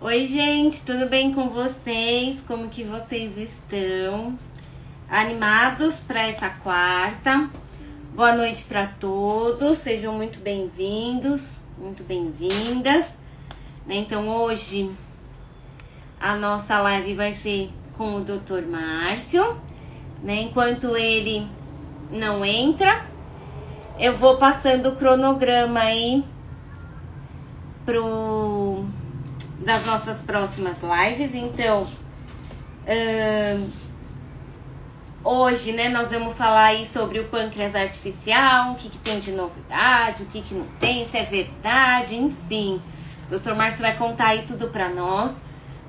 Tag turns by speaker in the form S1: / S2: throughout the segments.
S1: Oi, gente, tudo bem com vocês? Como que vocês estão? Animados para essa quarta? Boa noite para todos, sejam muito bem-vindos, muito bem-vindas. Então, hoje a nossa live vai ser com o Dr. Márcio, né? Enquanto ele não entra, eu vou passando o cronograma aí das nossas próximas lives. Então, hoje, né, nós vamos falar aí sobre o pâncreas artificial, o que tem de novidade, o que não tem, se é verdade, enfim. O Dr. Márcio vai contar aí tudo pra nós.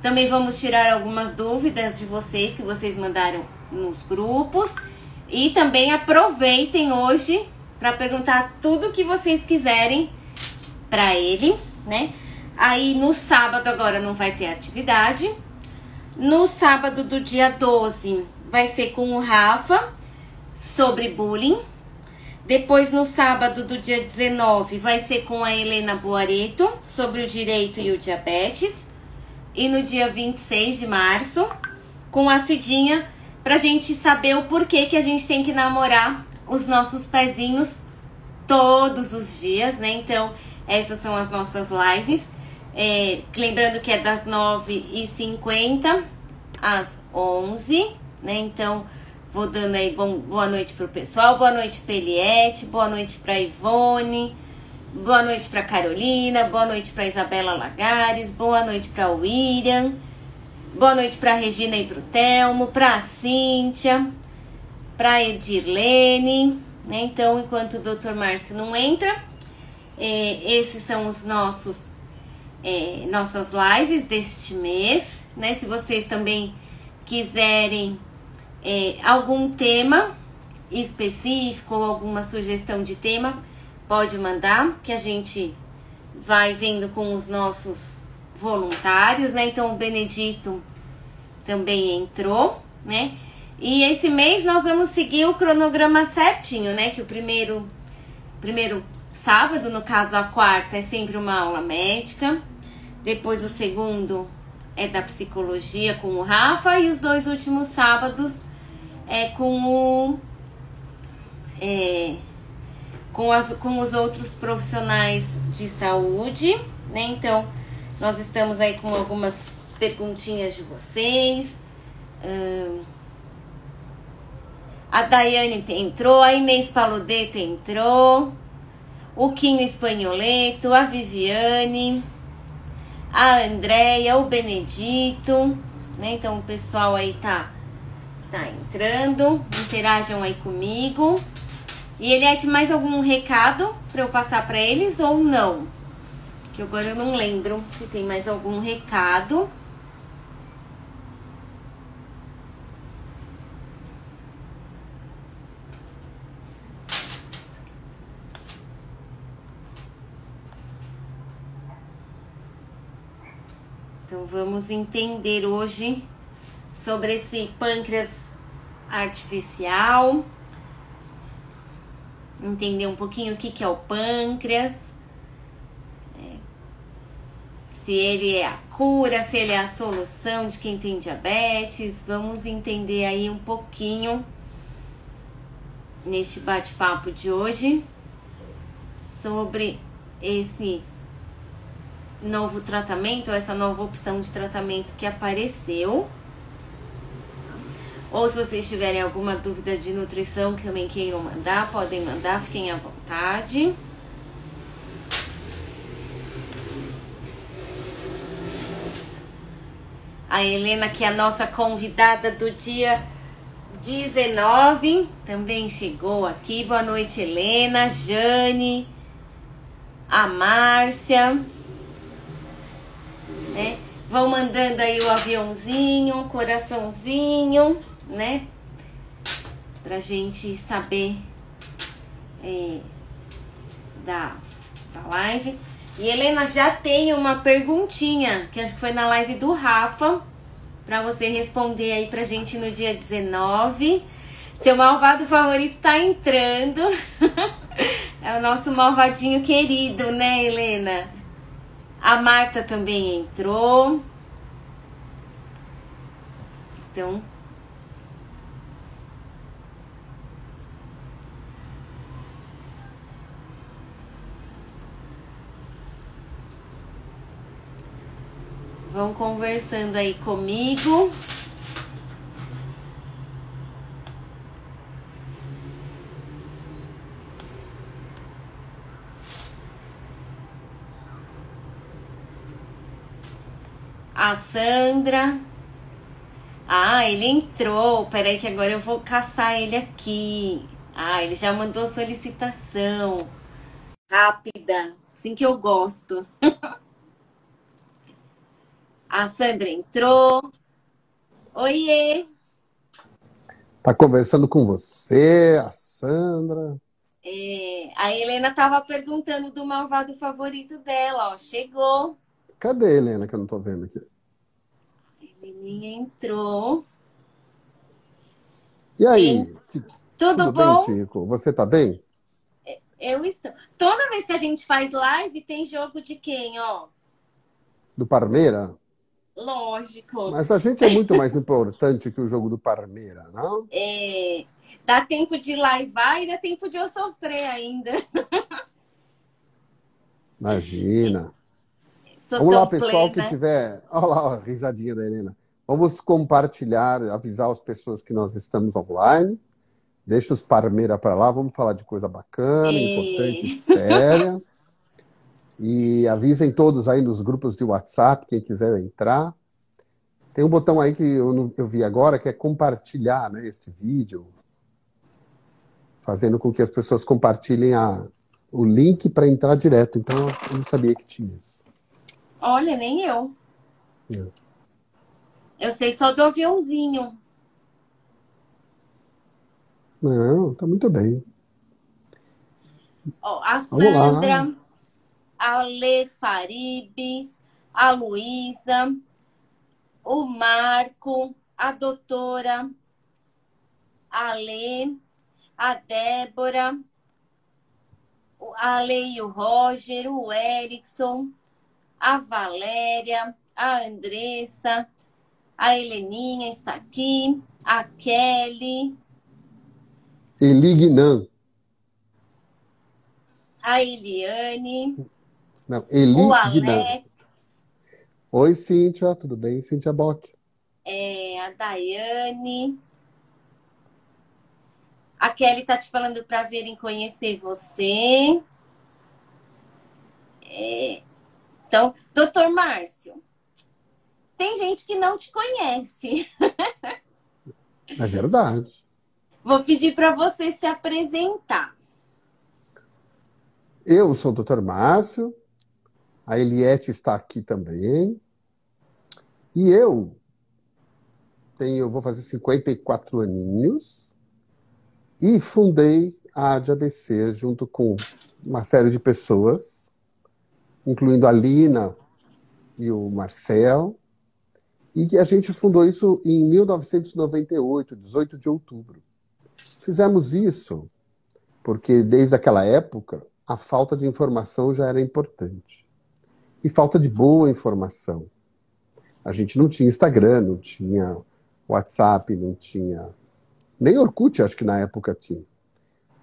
S1: Também vamos tirar algumas dúvidas de vocês, que vocês mandaram nos grupos. E também aproveitem hoje para perguntar tudo que vocês quiserem pra ele, né? Aí no sábado agora não vai ter atividade. No sábado do dia 12 vai ser com o Rafa sobre bullying. Depois no sábado do dia 19 vai ser com a Helena Boareto sobre o direito e o diabetes. E no dia 26 de março com a Cidinha, pra gente saber o porquê que a gente tem que namorar os nossos pezinhos todos os dias, né? Então essas são as nossas lives. Lembrando que é das 9h50 às 11h, né? Então, vou dando aí boa noite pro pessoal, boa noite pra Eliette, boa noite pra Ivone, boa noite pra Carolina, boa noite pra Isabela Lagares, boa noite pra William, boa noite pra Regina e pro Telmo, pra Cíntia, pra Edirlene, né? Então, enquanto o Dr. Márcio não entra, esses são os nossas lives deste mês, né? Se vocês também quiserem algum tema específico ou alguma sugestão de tema, pode mandar, que a gente vai vendo com os nossos voluntários, né? Então o Benedito também entrou, né? E esse mês nós vamos seguir o cronograma certinho, né? Que o primeiro sábado, no caso a quarta, é sempre uma aula médica. Depois o segundo é da psicologia com o Rafa. E os 2 últimos sábados é com os outros profissionais de saúde, né? Então, nós estamos aí com algumas perguntinhas de vocês. A Daiane entrou, a Inês Paludeto entrou, o Quinho Espanholeto, a Viviane, a Andréia, o Benedito, né? Então o pessoal aí tá entrando, interajam aí comigo. E Eliette, mais algum recado para eu passar para eles ou não? Que agora eu não lembro se tem mais algum recado. Então vamos entender hoje sobre esse pâncreas artificial. Entender um pouquinho o que é o pâncreas. Se ele é a cura, se ele é a solução de quem tem diabetes. Vamos entender aí um pouquinho neste bate-papo de hoje sobre esse novo tratamento, essa nova opção de tratamento que apareceu. Ou se vocês tiverem alguma dúvida de nutrição que também queiram mandar, podem mandar, fiquem à vontade. A Helena, que é a nossa convidada do dia 19, também chegou aqui. Boa noite, Helena, Jane, a Márcia, né? Vão mandando aí o aviãozinho, o coraçãozinho, né? Pra gente saber da live. E Helena, já tem uma perguntinha, que acho que foi na live do Rafa, pra você responder aí pra gente no dia 19. Seu malvado favorito tá entrando. É o nosso malvadinho querido, né, Helena? A Marta também entrou. Então, vão conversando aí comigo. A Sandra. Ah, ele entrou. Peraí que agora eu vou caçar ele aqui. Ah, ele já mandou solicitação. Rápida. Assim que eu gosto. A Sandra entrou. Oiê.
S2: Tá conversando com você, a Sandra.
S1: A Helena tava perguntando do malvado favorito dela, ó. Chegou.
S2: Cadê a Helena, que eu não tô vendo aqui?
S1: A Heleninha entrou.
S2: E aí?
S1: Tudo
S2: Tudo bem,
S1: bom?
S2: Tico? Você tá bem?
S1: Eu estou. Toda vez que a gente faz live, tem jogo de quem, ó?
S2: Do Parmeira?
S1: Lógico.
S2: Mas a gente é muito mais importante que o jogo do Parmeira, não?
S1: Dá tempo de laivar e dá tempo de eu sofrer ainda.
S2: Imagina.
S1: Sou
S2: Vamos lá,
S1: tão
S2: pessoal que
S1: plena.
S2: tiver... Olha lá, a risadinha da Helena. Vamos compartilhar, avisar as pessoas que nós estamos online. Deixa os Parmeira para lá, vamos falar de coisa bacana, importante e séria. E avisem todos aí nos grupos de WhatsApp, quem quiser entrar. Tem um botão aí que eu vi agora, que é compartilhar, né, este vídeo, fazendo com que as pessoas compartilhem o link para entrar direto. Então, eu não sabia que tinha isso.
S1: Olha, nem eu. Eu sei só do aviãozinho.
S2: Não, tá muito bem.
S1: Ó, a
S2: Vamos lá.
S1: Sandra, a Lê Faribes, a Luísa, o Marco, a doutora, a Lê, a Débora, a Lê e o Roger, o Erickson, a Valéria, a Andressa, a Heleninha está aqui, a Kelly,
S2: Elignan.
S1: a Eliane,
S2: Não,
S1: o
S2: Elignan.
S1: Alex,
S2: Oi, Cíntia, tudo bem? Cíntia Bock.
S1: a Daiane. A Kelly tá te falando prazer em conhecer você. Então, doutor Márcio, tem gente que não te conhece.
S2: É verdade.
S1: Vou pedir para você se apresentar.
S2: Eu sou o Dr. Márcio, a Eliette está aqui também, e eu vou fazer 54 aninhos, e fundei a ADABC junto com uma série de pessoas, incluindo a Lina e o Marcel, e a gente fundou isso em 1998, 18 de outubro. Fizemos isso porque, desde aquela época, a falta de informação já era importante. E falta de boa informação. A gente não tinha Instagram, não tinha WhatsApp, não tinha... Nem Orkut, acho que na época tinha.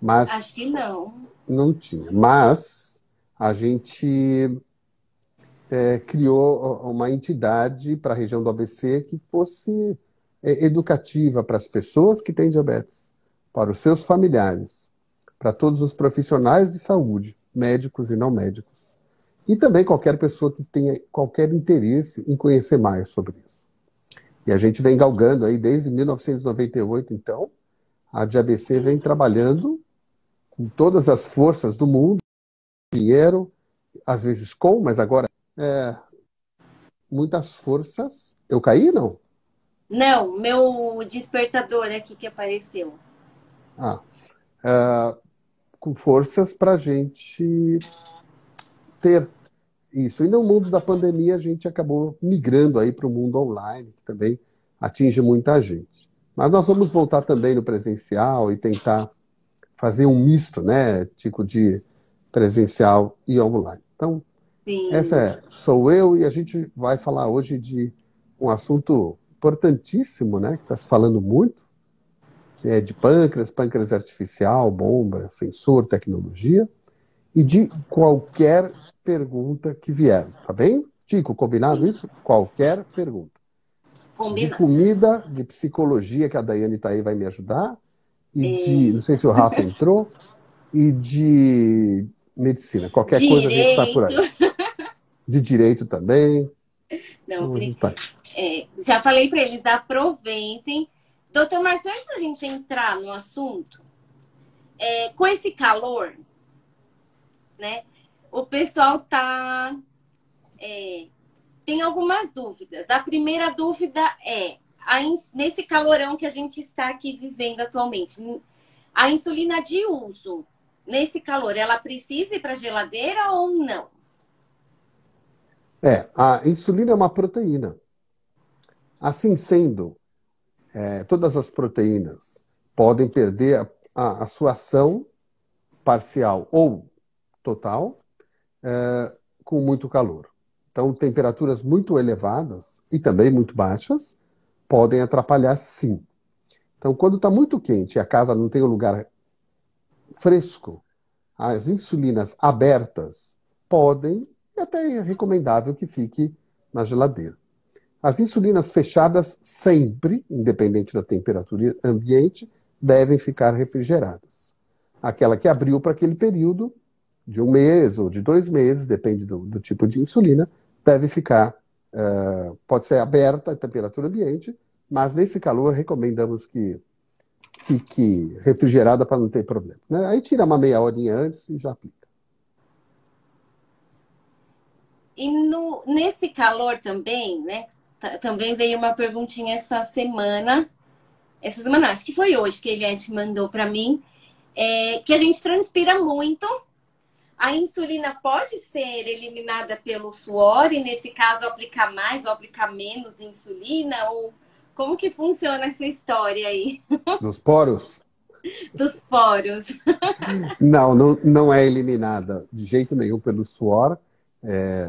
S2: Mas
S1: Acho que não.
S2: não tinha. Mas a gente criou uma entidade para a região do ABC que fosse educativa para as pessoas que têm diabetes, para os seus familiares, para todos os profissionais de saúde, médicos e não médicos. E também qualquer pessoa que tenha qualquer interesse em conhecer mais sobre isso. E a gente vem galgando aí desde 1998, então, a ADABC vem trabalhando com todas as forças do mundo, dinheiro, às vezes mas agora muitas forças. Eu caí, não?
S1: Não, meu despertador aqui que apareceu.
S2: Com forças para a gente ter isso. E no mundo da pandemia a gente acabou migrando aí para o mundo online, que também atinge muita gente. Mas nós vamos voltar também no presencial e tentar fazer um misto, né, tipo de presencial e online. Então,
S1: Sim.
S2: sou eu e a gente vai falar hoje de um assunto importantíssimo, né? Que está se falando muito, que é de pâncreas, pâncreas artificial, bomba, sensor, tecnologia, e de qualquer pergunta que vier, tá bem? Tico, combinado isso? Qualquer pergunta. De
S1: Combinado.
S2: comida, de psicologia, que a Daiane está aí, vai me ajudar, e de, não
S1: É,
S2: sei se o Rafa entrou, e de medicina. Qualquer coisa a gente está por
S1: direito.
S2: aí. De direito também.
S1: Não,
S2: Então a gente está aí.
S1: já falei para eles, aproveitem. Doutor Márcio, antes da gente entrar no assunto, com esse calor, né? O pessoal tem algumas dúvidas. A primeira dúvida é, nesse calorão que a gente está aqui vivendo atualmente, a insulina de uso, nesse calor, ela precisa ir para a geladeira ou não?
S2: A insulina é uma proteína. Assim sendo, todas as proteínas podem perder a sua ação parcial ou total com muito calor. Então, temperaturas muito elevadas e também muito baixas podem atrapalhar, sim. Então, quando está muito quente e a casa não tem um lugar fresco, as insulinas abertas podem, e até é recomendável que fique na geladeira. As insulinas fechadas sempre, independente da temperatura ambiente, devem ficar refrigeradas. Aquela que abriu para aquele período, de um mês ou de 2 meses, depende do tipo de insulina, deve ficar, pode ser aberta a temperatura ambiente, mas nesse calor recomendamos que fique refrigerada para não ter problema, né? Aí tira uma meia horinha antes e já aplica.
S1: E nesse calor também, né? Também veio uma perguntinha essa semana, acho que foi hoje que a Eliette mandou para mim, que a gente transpira muito. A insulina pode ser eliminada pelo suor e, nesse caso, aplicar mais ou aplicar menos insulina? Ou como que funciona essa história aí
S2: Dos poros?
S1: dos poros?
S2: Não é eliminada de jeito nenhum pelo suor,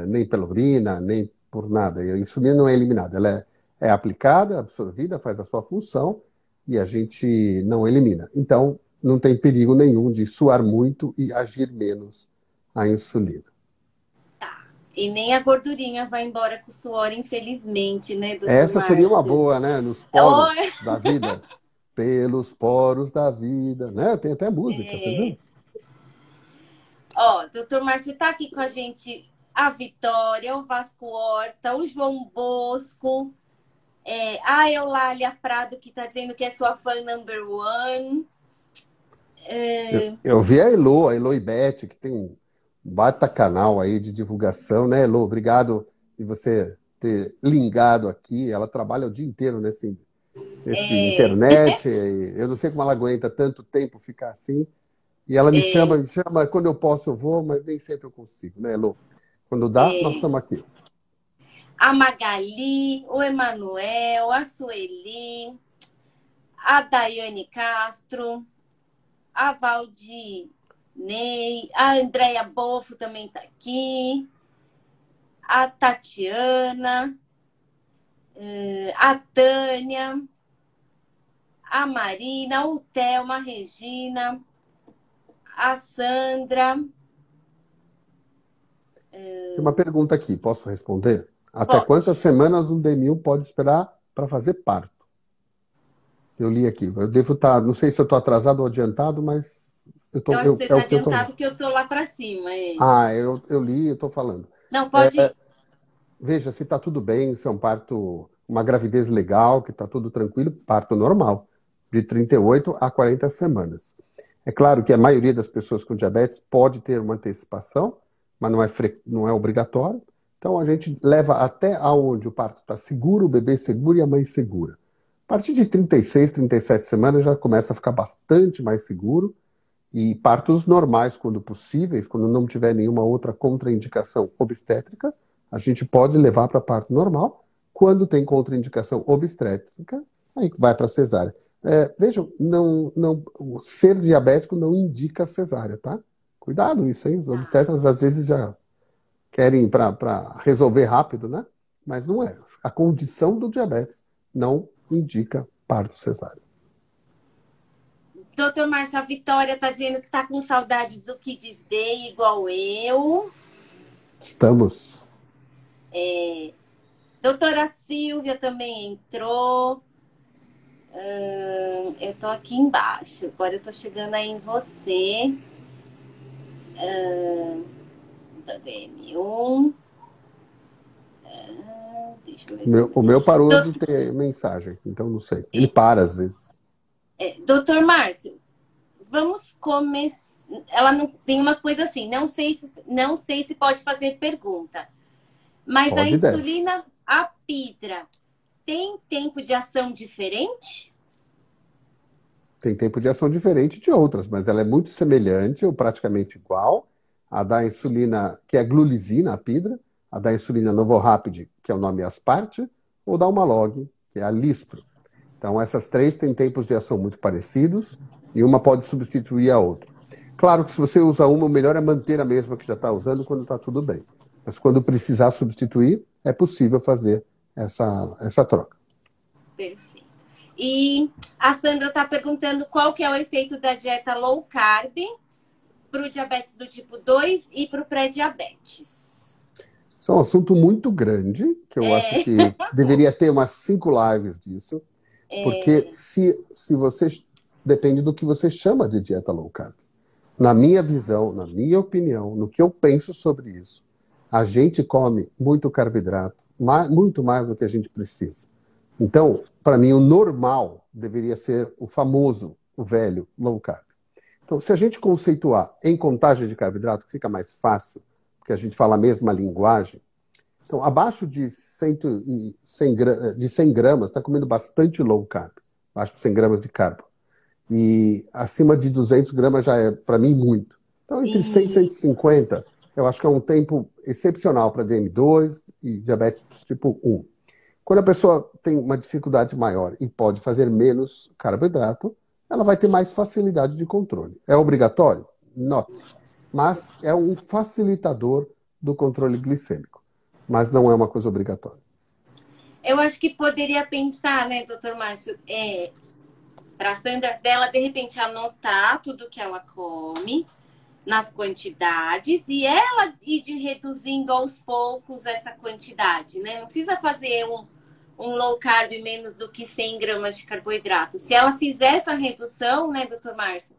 S2: nem pela urina, nem por nada. A insulina não é eliminada, ela é aplicada, absorvida, faz a sua função e a gente não elimina. Então, não tem perigo nenhum de suar muito e agir menos a insulina.
S1: E nem a gordurinha vai embora com o suor, infelizmente, né, doutor
S2: Essa seria uma
S1: Márcio?
S2: boa, né? Nos
S1: Oi,
S2: poros da vida. Pelos poros da vida, né? Tem até música, você viu?
S1: ó, doutor Márcio tá aqui com a gente, a Vitória, o Vasco Horta, o João Bosco, a Eulália Prado, que tá dizendo que é sua fã number one.
S2: Eu vi a Elo Ibete, que tem um baita canal aí de divulgação, né, Elo? Obrigado de você ter ligado aqui. Ela trabalha o dia inteiro nesse internet. E eu não sei como ela aguenta tanto tempo ficar assim. E ela me chama, quando eu posso eu vou, mas nem sempre eu consigo, né, Elo? Quando dá, nós estamos aqui.
S1: A Magali, o Emanuel, a Sueli, a Daiane Castro, a Valdinei, a Andréia Bofo também tá aqui, a Tatiana, a Tânia, a Marina, o Thelma, a Regina, a Sandra.
S2: Tem uma pergunta aqui, posso responder? Até quantas
S1: Pode.
S2: semanas um DNU pode esperar para fazer parto? Eu li aqui. Eu devo estar, não sei se eu estou atrasado ou adiantado, mas
S1: Eu acho que você
S2: é
S1: está
S2: o que eu estou lendo.
S1: adiantado que eu tô lá para cima.
S2: Eu li e estou falando.
S1: Não, pode ir.
S2: Veja, se está tudo bem, se é um parto, uma gravidez legal, que está tudo tranquilo, parto normal, de 38 a 40 semanas. É claro que a maioria das pessoas com diabetes pode ter uma antecipação, mas não é obrigatório. Então a gente leva até aonde o parto está seguro, o bebê seguro e a mãe segura. A partir de 36, 37 semanas já começa a ficar bastante mais seguro. E partos normais, quando possíveis, quando não tiver nenhuma outra contraindicação obstétrica, a gente pode levar para parto normal. Quando tem contraindicação obstétrica, aí vai para cesárea. Vejam, o ser diabético não indica cesárea, tá? Cuidado isso, hein? Os obstetras às vezes já querem para resolver rápido, né? Mas não é. A condição do diabetes não indica parto cesáreo.
S1: Doutor Márcio, a Vitória tá dizendo que tá com saudade do Kids Day, igual eu.
S2: Estamos.
S1: Doutora Silvia também entrou. Eu tô aqui embaixo. Agora eu tô chegando aí em você. Da DM1. Deixa eu ver.
S2: O meu parou de ter mensagem, então não sei. Ele para às vezes.
S1: Doutor Márcio, vamos começar. Ela não tem uma coisa assim, não sei se pode fazer pergunta. Mas
S2: Pode,
S1: a
S2: deve.
S1: insulina, a Pidra, tem tempo de ação diferente?
S2: Tem tempo de ação diferente de outras, mas ela é muito semelhante ou praticamente igual à da insulina, que é a glulizina, a Pidra, a da insulina Novorapid, que é o nome Asparte, ou da Humalog, que é a Lispro. Então, essas três têm tempos de ação muito parecidos e uma pode substituir a outra. Claro que se você usa uma, o melhor é manter a mesma que já está usando quando está tudo bem. Mas quando precisar substituir, é possível fazer essa troca.
S1: Perfeito. E a Sandra está perguntando qual que é o efeito da dieta low carb para o diabetes do tipo 2 e para o pré-diabetes.
S2: Isso é um assunto muito grande, que eu acho que deveria ter umas 5 lives disso, porque se você depende do que você chama de dieta low carb. Na minha visão, na minha opinião, no que eu penso sobre isso, a gente come muito carboidrato, muito mais do que a gente precisa. Então, para mim, o normal deveria ser o famoso, o velho low carb. Então, se a gente conceituar em contagem de carboidrato, fica mais fácil, porque a gente fala a mesma linguagem. Então, abaixo de 100 gramas, está comendo bastante low carb, abaixo de 100 gramas de carbo. E acima de 200 gramas já é, para mim, muito. Então, entre 100 e 150, eu acho que é um tempo excepcional para DM2 e diabetes tipo 1. Quando a pessoa tem uma dificuldade maior e pode fazer menos carboidrato, ela vai ter mais facilidade de controle. É obrigatório? Not. Mas é um facilitador do controle glicêmico. Mas não é uma coisa obrigatória.
S1: Eu acho que poderia pensar, né, doutor Márcio, para a Sandra dela, de repente, anotar tudo que ela come nas quantidades e ela ir reduzindo aos poucos essa quantidade, né? Não precisa fazer um low carb menos do que 100 gramas de carboidrato. Se ela fizer essa redução, né, doutor Márcio,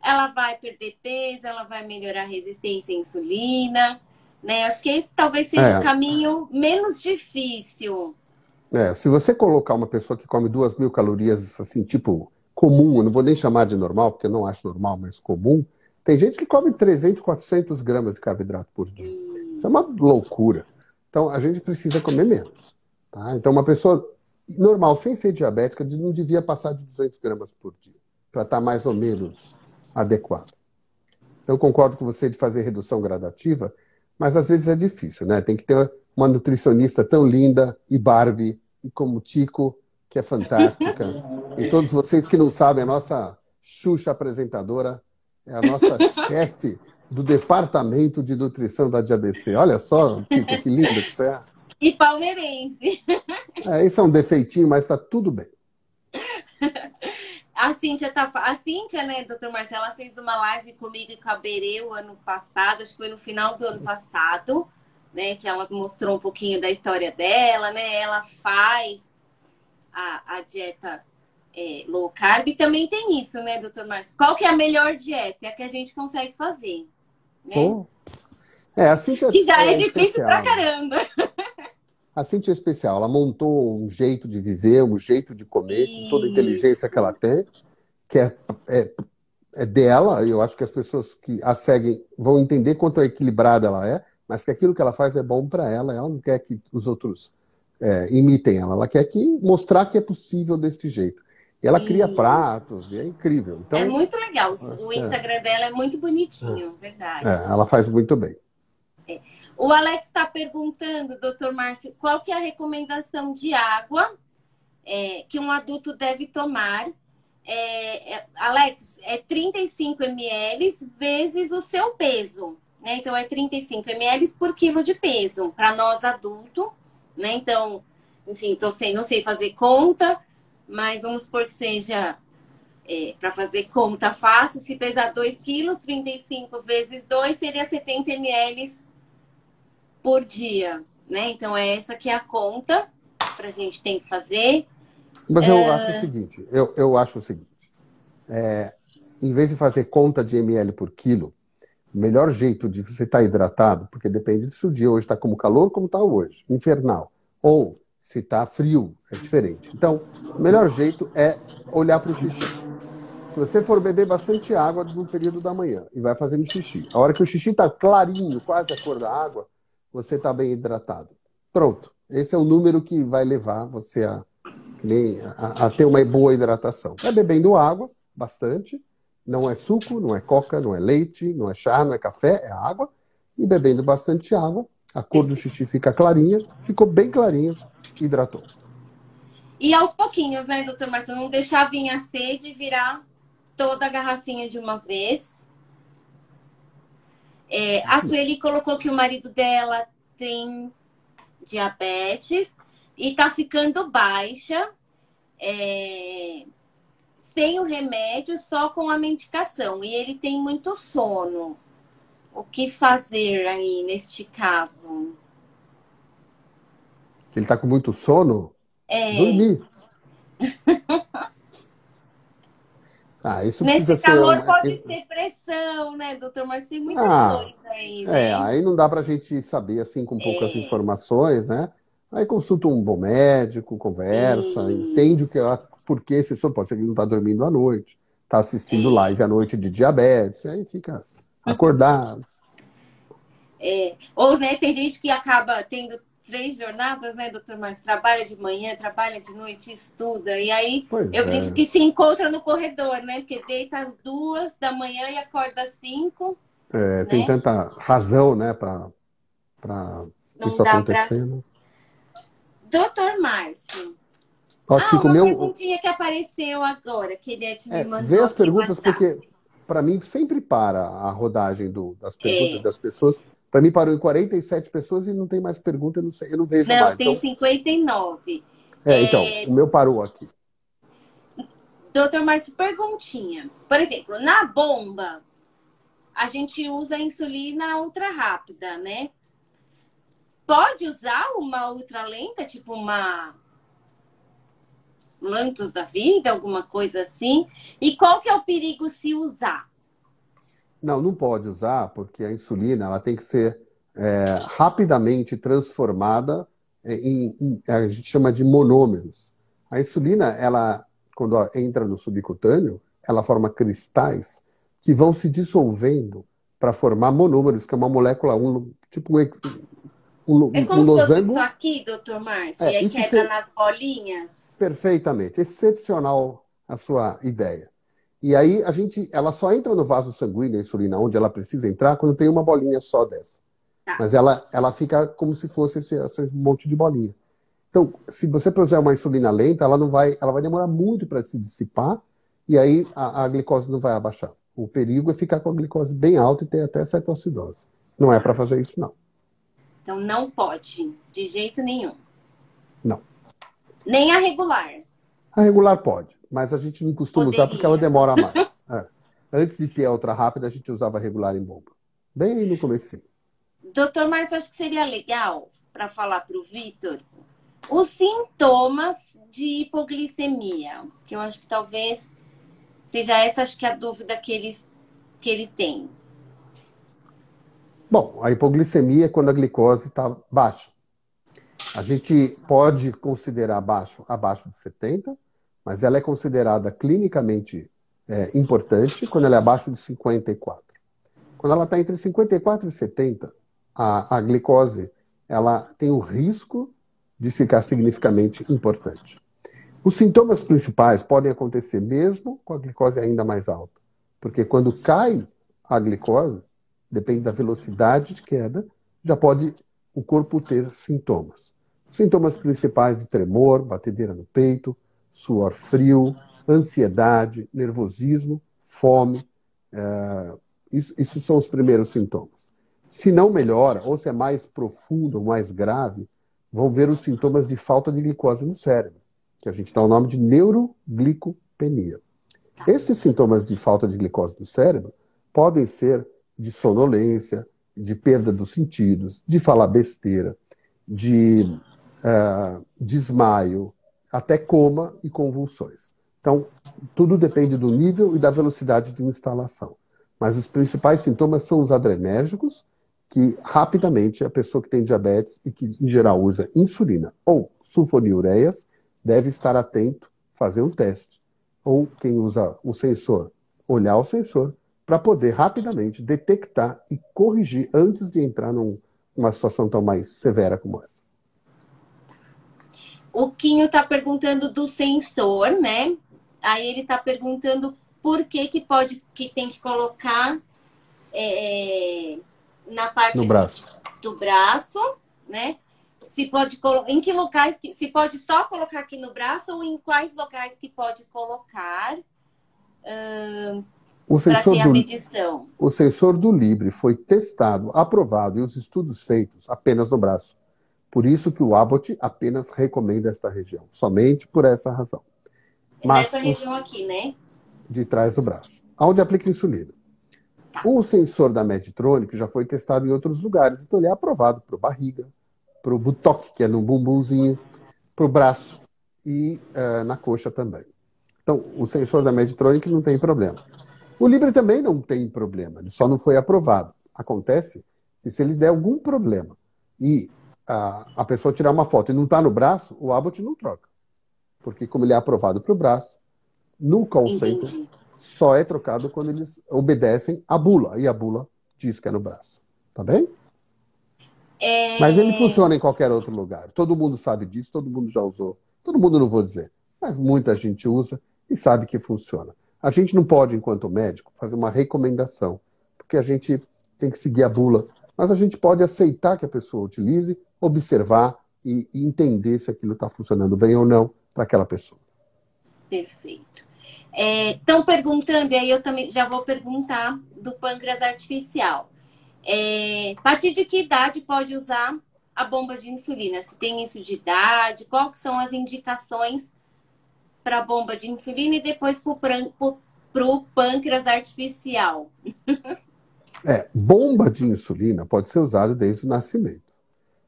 S1: ela vai perder peso, ela vai melhorar a resistência à insulina, né? Acho que esse talvez seja o caminho menos difícil.
S2: Se você colocar uma pessoa que come 2.000 calorias, assim, tipo, comum, eu não vou nem chamar de normal, porque eu não acho normal, mas comum, tem gente que come 300, 400 gramas de carboidrato por dia. Isso é uma loucura. Então, a gente precisa comer menos. Tá? Então, uma pessoa normal, sem ser diabética, não devia passar de 200 gramas por dia, para estar mais ou menos adequado. Eu concordo com você de fazer redução gradativa, mas às vezes é difícil, né? Tem que ter uma nutricionista tão linda e Barbie, e como Tico, que é fantástica. E todos vocês que não sabem, a nossa Xuxa apresentadora é a nossa chefe do departamento de nutrição da DiaBC. Olha só, Tico, que lindo que você é.
S1: E palmeirense.
S2: Esse é um defeitinho, mas está tudo bem.
S1: A Cíntia, né, doutor Marcelo, ela fez uma live comigo e com a Berê ano passado, acho que foi no final do ano passado, né, que ela mostrou um pouquinho da história dela, né, ela faz a dieta low carb e também tem isso, né, doutor Marcelo? Qual que é a melhor dieta? É a que a gente consegue fazer, né?
S2: A Cíntia
S1: que já é difícil
S2: especial,
S1: pra caramba.
S2: A Cíntia é especial, ela montou um jeito de viver, um jeito de comer, com toda a inteligência que ela tem, que é dela, e eu acho que as pessoas que a seguem vão entender quanto equilibrada ela é, mas que aquilo que ela faz é bom para ela não quer que os outros imitem ela quer mostrar que é possível desse jeito. E ela cria pratos, e é incrível. Então,
S1: é muito legal, o Instagram dela é muito bonitinho, verdade.
S2: Ela faz muito bem.
S1: O Alex está perguntando, doutor Márcio, qual que é a recomendação de água que um adulto deve tomar? Alex, é 35 ml vezes o seu peso, né? Então é 35 ml por quilo de peso para nós adultos, né? Então, enfim, não sei fazer conta, mas vamos supor que seja para fazer conta fácil, se pesar 2 quilos, 35 vezes 2 seria 70 ml por dia, né? Então é essa que é a conta para a gente tem que fazer.
S2: Mas eu acho o seguinte, eu acho o seguinte, em vez de fazer conta de ml por quilo, o melhor jeito de você estar hidratado, porque depende se o dia hoje está como calor, como está hoje, infernal, ou se está frio, é diferente. Então, o melhor jeito é olhar para o xixi. Se você for beber bastante água no período da manhã e vai fazendo xixi, a hora que o xixi está clarinho, quase a cor da água, você está bem hidratado. Pronto. Esse é o número que vai levar você a ter uma boa hidratação. É bebendo água, bastante. Não é suco, não é coca, não é leite, não é chá, não é café, é água. E bebendo bastante água, a cor do xixi fica clarinha, ficou bem clarinha, hidratou.
S1: E aos pouquinhos, né, doutor Marcos? Não deixar vir a sede e virar toda a garrafinha de uma vez. A Sueli colocou que o marido dela tem diabetes e tá ficando baixa, sem o remédio, só com a medicação. E ele tem muito sono. O que fazer aí neste caso?
S2: Ele está com muito sono? Dormir. Isso precisa
S1: Nesse
S2: ser
S1: calor pode ser pressão, né, doutor? Mas tem muita coisa aí, né?
S2: Aí não dá para a gente saber assim com poucas informações, né? Aí consulta um bom médico, conversa, entende por que esse sono. Pode ser que ele não está dormindo à noite, está assistindo live à noite de diabetes, aí fica acordado.
S1: Ou, né, tem gente que acaba tendo 3 jornadas, né, doutor Márcio? Trabalha de manhã, trabalha de noite, estuda. E aí eu brinco que se encontra no corredor, né? Porque deita às 2 da manhã e acorda às 5. Né?
S2: Tem tanta razão, né, para isso acontecer, né?
S1: Doutor Márcio.
S2: Uma
S1: perguntinha que apareceu agora, que ele me mandou.
S2: Vê as perguntas, porque para mim sempre para a rodagem das perguntas das pessoas. Para mim parou em 47 pessoas e não tem mais pergunta, eu não vejo mais.
S1: Não, tem 59.
S2: Então, o meu parou aqui.
S1: Doutor Márcio, perguntinha. Por exemplo, na bomba, a gente usa insulina ultra rápida, né? Pode usar uma ultra lenta, tipo uma Lantus da vida, alguma coisa assim? E qual que é o perigo se usar?
S2: Não pode usar, porque a insulina ela tem que ser rapidamente transformada a gente chama de monômeros. A insulina, ela, quando entra no subcutâneo, ela forma cristais que vão se dissolvendo para formar monômeros, que é uma molécula, tipo
S1: é como se fosse isso aqui, doutor Márcio? E aí quebra nas bolinhas?
S2: Perfeitamente. Excepcional a sua ideia. E aí ela só entra no vaso sanguíneo, a insulina, onde ela precisa entrar, quando tem uma bolinha só dessa. Tá. Mas ela fica como se fosse esse monte de bolinha. Então, se você puser uma insulina lenta, ela vai demorar muito para se dissipar, e aí a glicose não vai abaixar. O perigo é ficar com a glicose bem alta e ter até cetoacidose. Não é para fazer isso, não.
S1: Então não pode, de jeito nenhum.
S2: Não.
S1: Nem a regular.
S2: A regular pode, mas a gente não costuma usar porque ela demora mais. Antes de ter a ultra rápida, a gente usava a regular em bomba. Bem no comecinho.
S1: Doutor Márcio, acho que seria legal para falar para o Vitor os sintomas de hipoglicemia, que eu acho que talvez seja essa acho que a dúvida que ele tem.
S2: Bom, a hipoglicemia é quando a glicose está baixa. A gente pode considerar abaixo de 70, mas ela é considerada clinicamente importante quando ela é abaixo de 54. Quando ela está entre 54 e 70, a glicose ela tem o risco de ficar significativamente importante. Os sintomas principais podem acontecer mesmo com a glicose ainda mais alta, porque quando cai a glicose, depende da velocidade de queda, já pode o corpo ter sintomas. Sintomas principais de tremor, batedeira no peito, suor frio, ansiedade, nervosismo, fome. Isso são os primeiros sintomas. Se não melhora, ou se é mais profundo ou mais grave, vão ver os sintomas de falta de glicose no cérebro, que a gente dá o nome de neuroglicopenia. Esses sintomas de falta de glicose no cérebro podem ser de sonolência, de perda dos sentidos, de falar besteira, de desmaio, até coma e convulsões. Então, tudo depende do nível e da velocidade de instalação. Mas os principais sintomas são os adrenérgicos, que rapidamente a pessoa que tem diabetes e que em geral usa insulina ou sulfonilureias deve estar atento, fazer um teste. Ou quem usa o sensor, olhar o sensor para poder rapidamente detectar e corrigir antes de entrar numa situação tão mais severa como essa.
S1: O Quinho está perguntando do sensor, né? Aí ele está perguntando por que tem que colocar na parte do braço, né? Se pode em que locais se pode só colocar aqui no braço ou em quais locais que pode colocar para ter a medição?
S2: O sensor do Libre foi testado, aprovado e os estudos feitos apenas no braço. Por isso que o Abbott apenas recomenda esta região, somente por essa razão.
S1: Nessa região aqui, né?
S2: De trás do braço, onde aplica insulina. O sensor da Medtronic já foi testado em outros lugares, então ele é aprovado para barriga, para o buttock, que é no bumbumzinho, para o braço e na coxa também. Então, o sensor da Medtronic não tem problema. O Libre também não tem problema, ele só não foi aprovado. Acontece que se ele der algum problema e a pessoa tirar uma foto e não está no braço, o Abbott não troca. Porque como ele é aprovado para o braço, no call center só é trocado quando eles obedecem a bula. E a bula diz que é no braço. Tá bem? Mas ele funciona em qualquer outro lugar. Todo mundo sabe disso, todo mundo já usou. Todo mundo não vou dizer, mas muita gente usa e sabe que funciona. A gente não pode, enquanto médico, fazer uma recomendação, porque a gente tem que seguir a bula. Mas a gente pode aceitar que a pessoa utilize, observar e entender se aquilo está funcionando bem ou não para aquela pessoa.
S1: Perfeito. Estão perguntando, e aí eu também já vou perguntar do pâncreas artificial. A partir de que idade pode usar a bomba de insulina? Se tem isso de idade, quais são as indicações para a bomba de insulina e depois para o pâncreas artificial?
S2: Bomba de insulina pode ser usada desde o nascimento.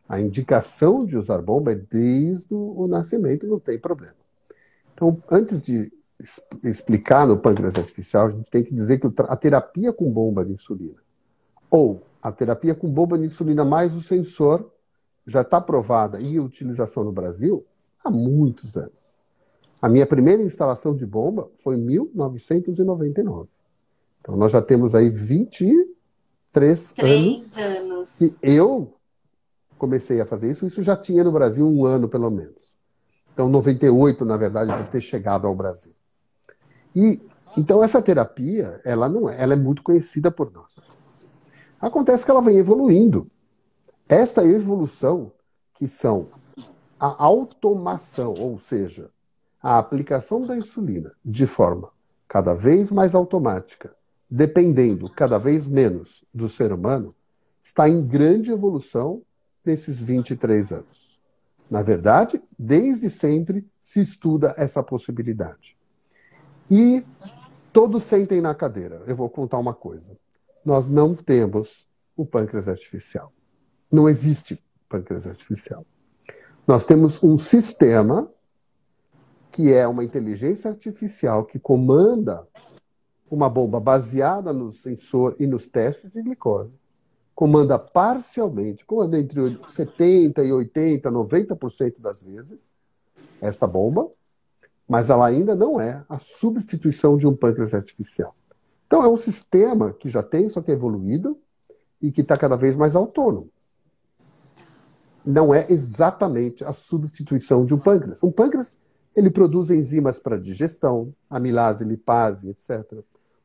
S2: A indicação de usar bomba é desde o nascimento, não tem problema. Então, antes de explicar no pâncreas artificial, a gente tem que dizer que a terapia com bomba de insulina ou a terapia com bomba de insulina mais o sensor já está aprovada em utilização no Brasil há muitos anos. A minha primeira instalação de bomba foi em 1999. Então, nós já temos aí 23 anos que eu comecei a fazer isso. Isso já tinha no Brasil um ano, pelo menos. Então, 98, na verdade, deve ter chegado ao Brasil. Então, essa terapia, ela é muito conhecida por nós. Acontece que ela vem evoluindo. Esta evolução, que são a automação, ou seja, a aplicação da insulina de forma cada vez mais automática, dependendo cada vez menos do ser humano, está em grande evolução nesses 23 anos. Na verdade, desde sempre se estuda essa possibilidade. E todos sentem na cadeira. Eu vou contar uma coisa. Nós não temos o pâncreas artificial. Não existe pâncreas artificial. Nós temos um sistema que é uma inteligência artificial que comanda uma bomba baseada no sensor e nos testes de glicose. Comanda parcialmente, comanda entre 70% e 80%, 90% das vezes, esta bomba, mas ela ainda não é a substituição de um pâncreas artificial. Então é um sistema que já tem, só que é evoluído e que está cada vez mais autônomo. Não é exatamente a substituição de um pâncreas. Um pâncreas, ele produz enzimas para digestão, amilase, lipase, etc.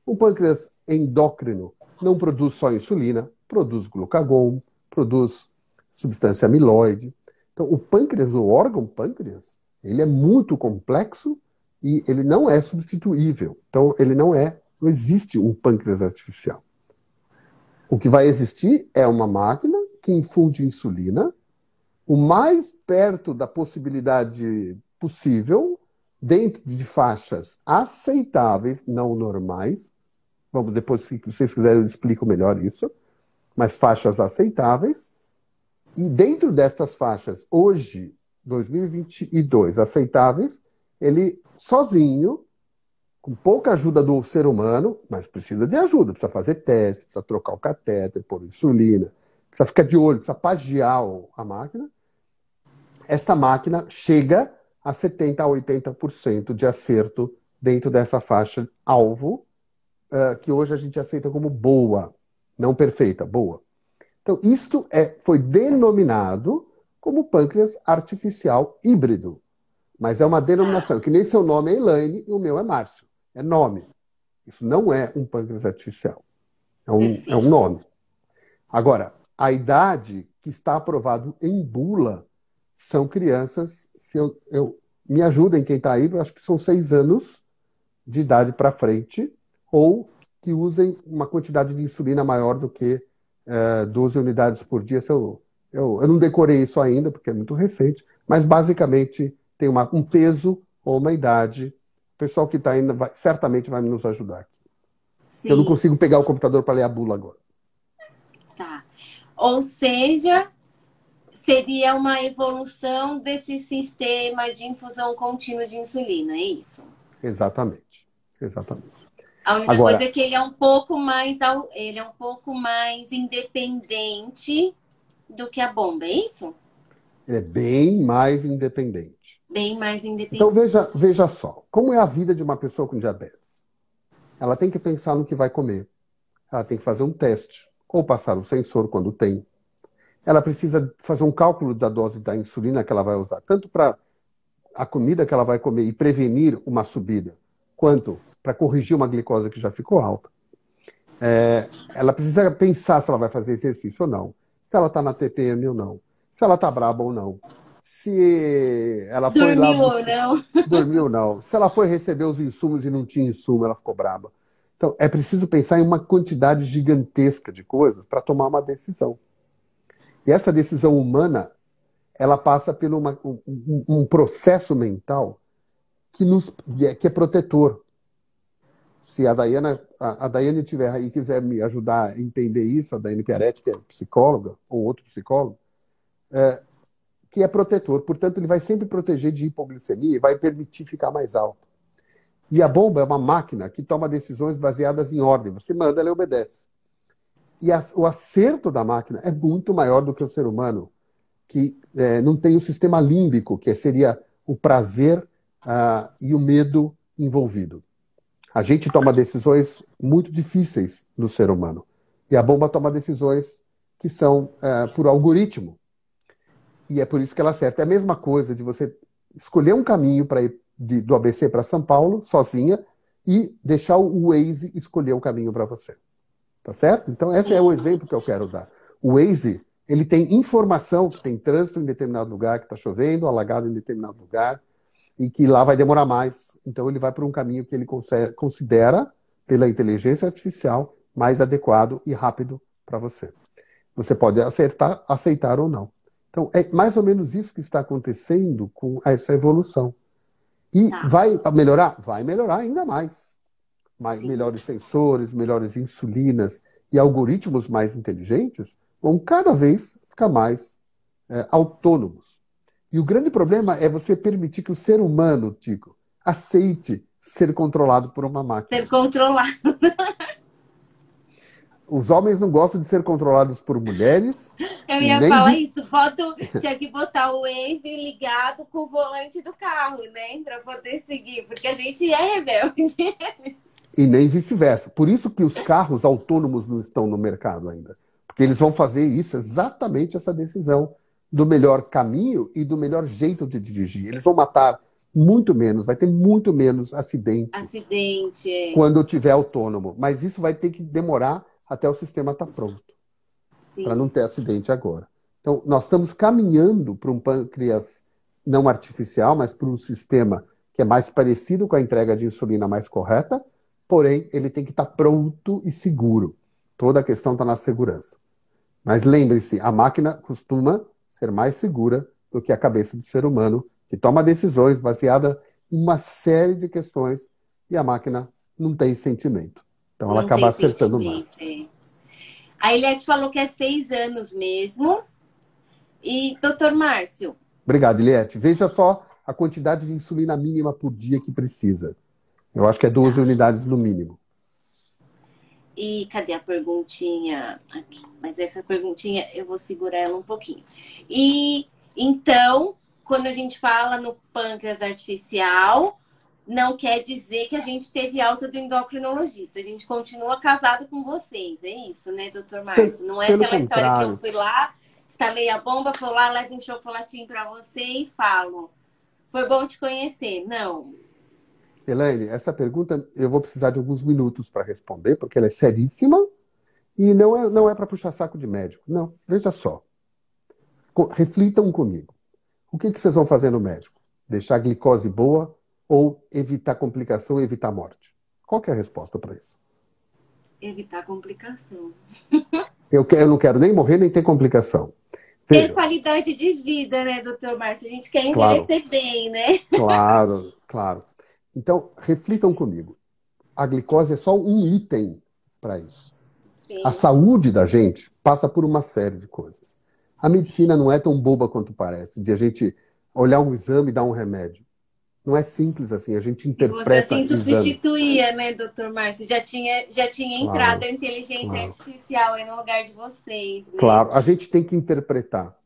S2: Um pâncreas endócrino não produz só insulina, produz glucagon, produz substância amiloide. Então, o pâncreas, o órgão pâncreas, ele é muito complexo e ele não é substituível. Então, não existe um pâncreas artificial. O que vai existir é uma máquina que infunde insulina o mais perto da possibilidade possível, dentro de faixas aceitáveis, não normais. Vamos, depois, se vocês quiserem, eu explico melhor isso. Mas faixas aceitáveis. E dentro destas faixas, hoje, 2022, aceitáveis, ele sozinho, com pouca ajuda do ser humano, mas precisa de ajuda, precisa fazer teste, precisa trocar o catéter, pôr insulina, precisa ficar de olho, precisa pagiar a máquina. Esta máquina chega a 70% a 80% de acerto dentro dessa faixa alvo, que hoje a gente aceita como boa, não perfeita, boa. Então, isto foi denominado como pâncreas artificial híbrido. Mas é uma denominação, que nem seu nome é Elaine e o meu é Márcio. É nome. Isso não é um pâncreas artificial. É um nome. Agora, a idade que está aprovado em bula são crianças, me ajudem quem está aí, eu acho que são 6 anos de idade para frente, ou que usem uma quantidade de insulina maior do que 12 unidades por dia. Eu não decorei isso ainda, porque é muito recente, mas basicamente tem um peso ou uma idade. O pessoal que está indo certamente vai nos ajudar aqui. Sim. Eu não consigo pegar o computador para ler a bula agora.
S1: Tá. Ou seja, seria uma evolução desse sistema de infusão contínua de insulina, é isso?
S2: Exatamente. Exatamente.
S1: A única coisa é que ele é um pouco mais independente do que a bomba, é isso?
S2: Ele é bem mais independente.
S1: Bem mais independente.
S2: Então veja só, como é a vida de uma pessoa com diabetes? Ela tem que pensar no que vai comer. Ela tem que fazer um teste, ou passar o sensor quando tem. Ela precisa fazer um cálculo da dose da insulina que ela vai usar, tanto para a comida que ela vai comer e prevenir uma subida, quanto para corrigir uma glicose que já ficou alta. Ela precisa pensar se ela vai fazer exercício ou não, se ela está na TPM ou não, se ela está braba ou não, se ela foi lá...
S1: Dormiu ou não.
S2: Dormiu ou não. Se ela foi receber os insumos e não tinha insumo, ela ficou braba. Então, é preciso pensar em uma quantidade gigantesca de coisas para tomar uma decisão. E essa decisão humana, ela passa por um processo mental que é protetor. Se a Daiane estiver aí e quiser me ajudar a entender isso, a Daiane Piaretti, que é psicóloga, ou outro psicólogo, que é protetor. Portanto, ele vai sempre proteger de hipoglicemia e vai permitir ficar mais alto. E a bomba é uma máquina que toma decisões baseadas em ordem. Você manda, ela obedece. E o acerto da máquina é muito maior do que o ser humano, que não tem o sistema límbico, que seria o prazer e o medo envolvido. A gente toma decisões muito difíceis no ser humano. E a bomba toma decisões que são por algoritmo. E é por isso que ela acerta. É a mesma coisa de você escolher um caminho para ir do ABC para São Paulo, sozinha, e deixar o Waze escolher o caminho para você. Tá certo? Então, esse é o exemplo que eu quero dar. O Waze, ele tem informação que tem trânsito em determinado lugar, que está chovendo, alagado em determinado lugar, e que lá vai demorar mais. Então, ele vai por um caminho que ele considera, pela inteligência artificial, mais adequado e rápido para você. Você pode aceitar ou não. Então, é mais ou menos isso que está acontecendo com essa evolução. E vai melhorar? Vai melhorar ainda mais. Melhores sensores, melhores insulinas e algoritmos mais inteligentes vão cada vez ficar mais autônomos. E o grande problema é você permitir que o ser humano, Tico, aceite ser controlado por uma máquina.
S1: Ser controlado.
S2: Os homens não gostam de ser controlados por mulheres.
S1: Eu ia falar isso. Tinha que botar o Waze ligado com o volante do carro, né? Para poder seguir. Porque a gente é rebelde.
S2: E nem vice-versa. Por isso que os carros autônomos não estão no mercado ainda. Porque eles vão fazer isso, exatamente essa decisão do melhor caminho e do melhor jeito de dirigir. Eles vão matar muito menos, vai ter muito menos acidente quando tiver autônomo. Mas isso vai ter que demorar até o sistema estar pronto, para não ter acidente agora. Então, nós estamos caminhando para um pâncreas não artificial, mas para um sistema que é mais parecido com a entrega de insulina mais correta, porém, ele tem que estar pronto e seguro. Toda a questão está na segurança. Mas lembre-se, a máquina costuma ser mais segura do que a cabeça do ser humano, que toma decisões baseadas em uma série de questões e a máquina não tem sentimento. Então ela
S1: Não
S2: acaba
S1: tem
S2: acertando
S1: sentimento.
S2: mais.
S1: É. A Eliette falou que é 6 anos mesmo. E, doutor Márcio,
S2: Obrigado, Eliette. Veja só a quantidade de insulina mínima por dia que precisa. Eu acho que é 12 unidades no mínimo.
S1: e cadê a perguntinha? Aqui. Mas essa perguntinha eu vou segurar ela um pouquinho. E então, quando a gente fala no pâncreas artificial, não quer dizer que a gente teve alta do endocrinologista. A gente continua casado com vocês. É isso, né, doutor Márcio? Não é
S2: Pelo
S1: aquela história que eu
S2: contrário,
S1: fui lá, instalei a bomba, fui lá, levo um chocolatinho para você e falo. Foi bom te conhecer. Não.
S2: Elaine, essa pergunta eu vou precisar de alguns minutos para responder, porque ela é seríssima e não é para puxar saco de médico. Não, veja só. Reflitam comigo. O que vocês vão fazer no médico? Deixar a glicose boa ou evitar complicação e evitar morte? Qual que é a resposta para isso?
S1: Evitar complicação.
S2: Eu não quero nem morrer, nem ter complicação.
S1: Ter
S2: Veja,
S1: qualidade de vida, né, doutor Márcio? A gente quer
S2: claro,
S1: envelhecer bem, né?
S2: claro, claro. Então, reflitam comigo. A glicose é só um item para isso. A
S1: Sim.
S2: saúde da gente passa por uma série de coisas. A medicina não é tão boba quanto parece, de a gente olhar um exame e dar um remédio. Não é simples assim, a gente
S1: E você
S2: interpreta
S1: assim
S2: exames.
S1: substituía, né, doutor Márcio? Já tinha entrado
S2: Claro,
S1: a inteligência
S2: claro,
S1: artificial aí no lugar de vocês, né?
S2: claro. A gente tem que interpretar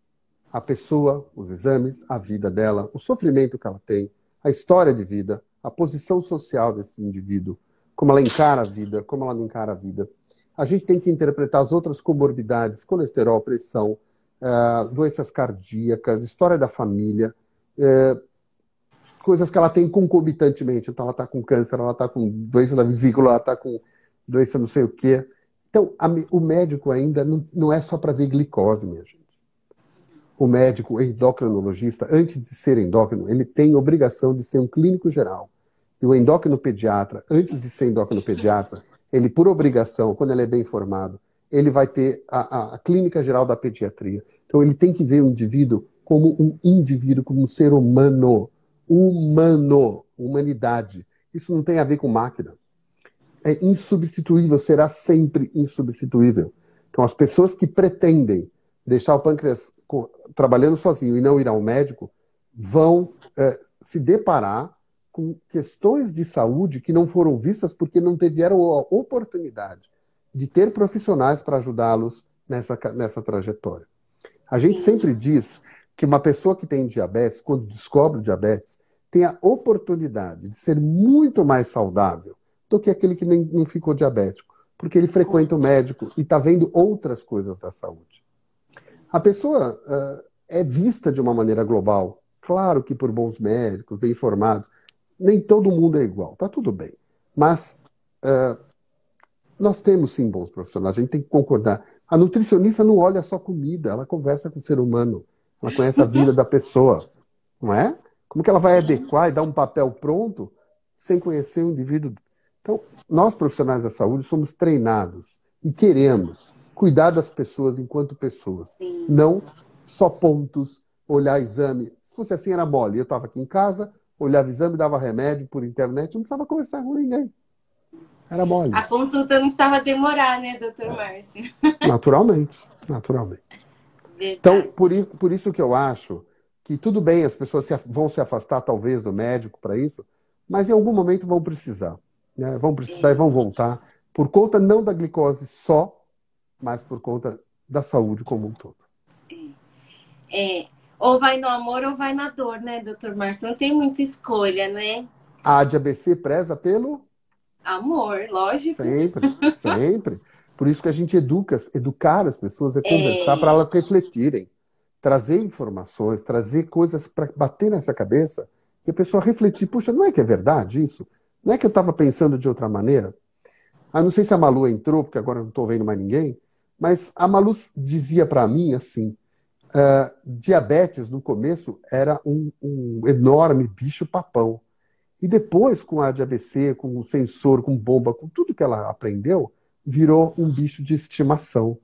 S2: a pessoa, os exames, a vida dela, o sofrimento que ela tem, a história de vida, a posição social desse indivíduo, como ela encara a vida, como ela não encara a vida. A gente tem que interpretar as outras comorbidades, colesterol, pressão, doenças cardíacas, história da família, coisas que ela tem concomitantemente. Então, ela está com câncer, ela está com doença da vesícula, ela está com doença não sei o quê. Então, o médico ainda não é só para ver glicose, minha gente. O médico, o endocrinologista, antes de ser endócrino, ele tem obrigação de ser um clínico geral. E o endocrinopediatra, antes de ser endocrinopediatra, ele, por obrigação, quando ele é bem formado, ele vai ter a clínica geral da pediatria. Então, ele tem que ver o indivíduo como um indivíduo, como um ser humano. Humano, humanidade. Isso não tem a ver com máquina. É insubstituível, será sempre insubstituível. Então, as pessoas que pretendem deixar o pâncreas trabalhando sozinho e não ir ao médico vão se deparar com questões de saúde que não foram vistas porque não tiveram a oportunidade de ter profissionais para ajudá-los nessa trajetória. A gente
S1: Sim.
S2: sempre diz que uma pessoa que tem diabetes, quando descobre o diabetes, tem a oportunidade de ser muito mais saudável do que aquele que nem, não ficou diabético, porque ele frequenta o médico e está vendo outras coisas da saúde. A pessoa é vista de uma maneira global. Claro que por bons médicos, bem informados. Nem todo mundo é igual, tá tudo bem. Mas nós temos sim bons profissionais, a gente tem que concordar. A nutricionista não olha só comida, ela conversa com o ser humano. Ela conhece a vida da pessoa, não é? Como que ela vai adequar e dar um papel pronto sem conhecer o indivíduo? Então, nós profissionais da saúde somos treinados e queremos cuidar das pessoas enquanto pessoas.
S1: Sim.
S2: Não só pontos, olhar exame. Se fosse assim, era mole. Eu estava aqui em casa, olhava exame, dava remédio por internet, não precisava conversar com ninguém. Era mole.
S1: A consulta não precisava demorar, né, doutor Márcio?
S2: Naturalmente, naturalmente. Então,
S1: Verdade.
S2: por isso que eu acho que tudo bem, as pessoas vão se afastar talvez do médico para isso, mas em algum momento vão precisar. Né? Vão precisar e vão voltar, por conta não da glicose só, mas por conta da saúde como um todo.
S1: Ou vai no amor ou vai na dor, né, doutor Márcio? Não tem muita escolha, né?
S2: A ADABC preza pelo
S1: Amor, lógico.
S2: sempre, sempre. Por isso que a gente educar as pessoas é conversar para elas refletirem, trazer informações, trazer coisas para bater nessa cabeça e a pessoa refletir, puxa, não é que é verdade isso? Não é que eu estava pensando de outra maneira? Não sei se a Malu entrou, porque agora não estou vendo mais ninguém, mas a Malu dizia para mim assim, diabetes no começo era um enorme bicho papão. E depois, com a ADABC, com o sensor, com bomba, com tudo que ela aprendeu, virou um bicho de estimação.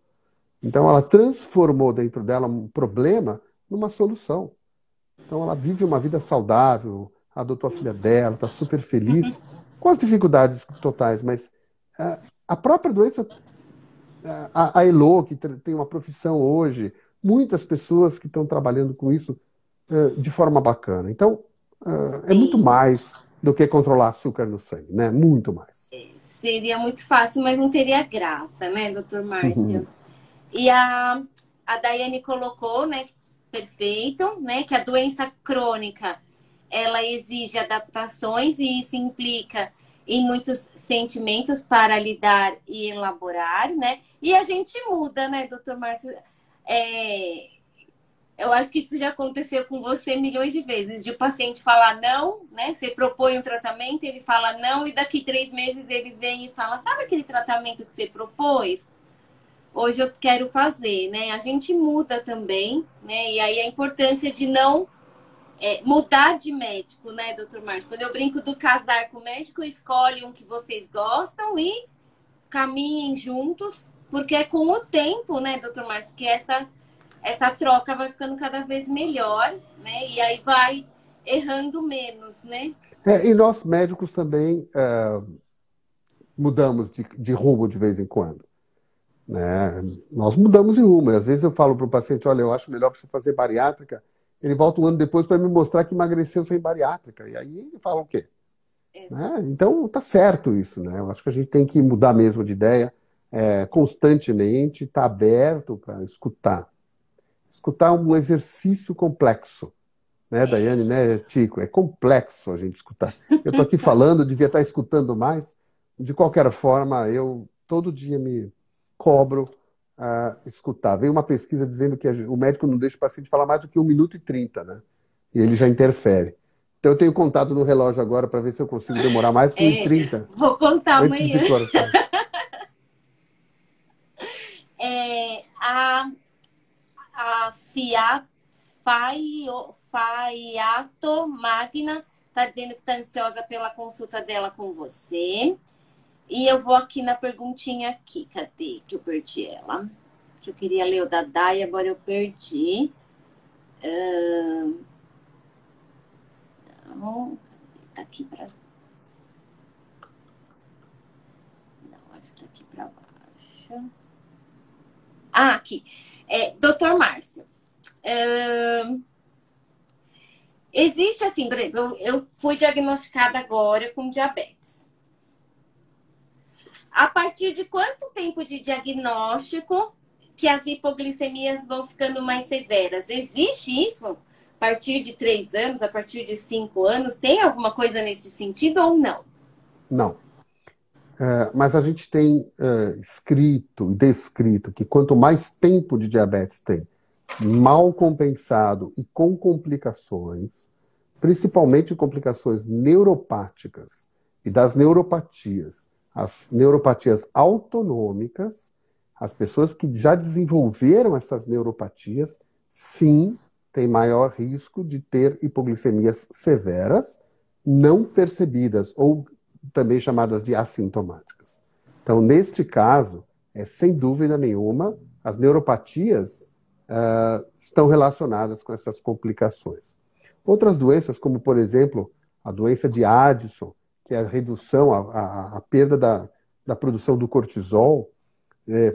S2: Então, ela transformou dentro dela um problema numa solução. Então, ela vive uma vida saudável, adotou a filha dela, está super feliz, com as dificuldades totais, mas a própria doença, a Elo, que tem uma profissão hoje, muitas pessoas que estão trabalhando com isso de forma bacana. Então, é muito
S1: Sim.
S2: mais do que controlar açúcar no sangue, né? Muito mais.
S1: Seria muito fácil, mas não teria graça, né, doutor Márcio? E a Daiane colocou, né, perfeito, né, que a doença crônica, ela exige adaptações e isso implica em muitos sentimentos para lidar e elaborar, né? E a gente muda, né, doutor Márcio? Eu acho que isso já aconteceu com você milhões de vezes, de o paciente falar não, né? Você propõe um tratamento, ele fala não, e daqui 3 meses ele vem e fala, sabe aquele tratamento que você propôs? Hoje eu quero fazer, né? A gente muda também, né? E aí a importância de não mudar de médico, né, doutor Márcio? Quando eu brinco do casar com o médico, escolhe um que vocês gostam e caminhem juntos, porque é com o tempo, né, doutor Márcio, que essa troca vai ficando cada vez melhor, né? E aí vai errando menos, né?
S2: E nós médicos também mudamos de rumo de vez em quando, né? Nós mudamos de rumo. Às vezes eu falo para o paciente, olha, eu acho melhor você fazer bariátrica. Ele volta um ano depois para me mostrar que emagreceu sem bariátrica. E aí ele fala o quê? Né? Então tá certo isso, né? Eu acho que a gente tem que mudar mesmo de ideia constantemente, estar aberto para escutar. Escutar é um exercício complexo, né, Daiane, né, Tico? É complexo a gente escutar. Eu estou aqui falando, devia estar escutando mais. De qualquer forma, eu todo dia me cobro a escutar. Veio uma pesquisa dizendo que o médico não deixa o paciente falar mais do que 1 minuto e 30, né? E ele já interfere. Então eu tenho contado no relógio agora para ver se eu consigo demorar mais que 1 minuto e 30
S1: Vou contar
S2: antes de
S1: amanhã.
S2: cortar.
S1: A Fiato Magna tá dizendo que tá ansiosa pela consulta dela com você. E eu vou aqui na perguntinha aqui. Cadê que eu perdi ela? Que eu queria ler o da Dai, agora eu perdi. Não, tá aqui pra... Não, acho que tá aqui pra baixo. Ah, aqui. Doutor Márcio. Existe assim, por exemplo, eu fui diagnosticada agora com diabetes. A partir de quanto tempo de diagnóstico que as hipoglicemias vão ficando mais severas? Existe isso? A partir de 3 anos, a partir de 5 anos? Tem alguma coisa nesse sentido ou não?
S2: Não. Mas a gente tem escrito e descrito que quanto mais tempo de diabetes tem, mal compensado e com complicações, principalmente complicações neuropáticas e das neuropatias, as neuropatias autonômicas, as pessoas que já desenvolveram essas neuropatias, sim, têm maior risco de ter hipoglicemias severas, não percebidas, ou também chamadas de assintomáticas. Então, neste caso, sem dúvida nenhuma, as neuropatias estão relacionadas com essas complicações. Outras doenças, como, por exemplo, a doença de Addison, que é a redução, a perda da produção do cortisol,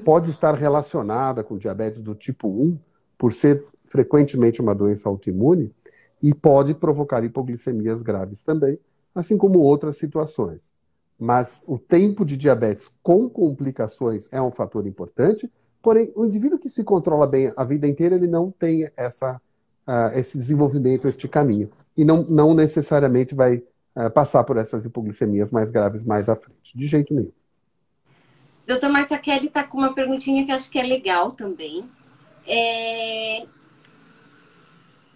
S2: pode estar relacionada com diabetes do tipo 1, por ser frequentemente uma doença autoimune, e pode provocar hipoglicemias graves também, assim como outras situações. Mas o tempo de diabetes com complicações é um fator importante, porém, o indivíduo que se controla bem a vida inteira, ele não tem esse desenvolvimento, este caminho. E não necessariamente vai passar por essas hipoglicemias mais graves mais à frente. De jeito nenhum.
S1: Doutor Marta Kelly está com uma perguntinha que acho que é legal também.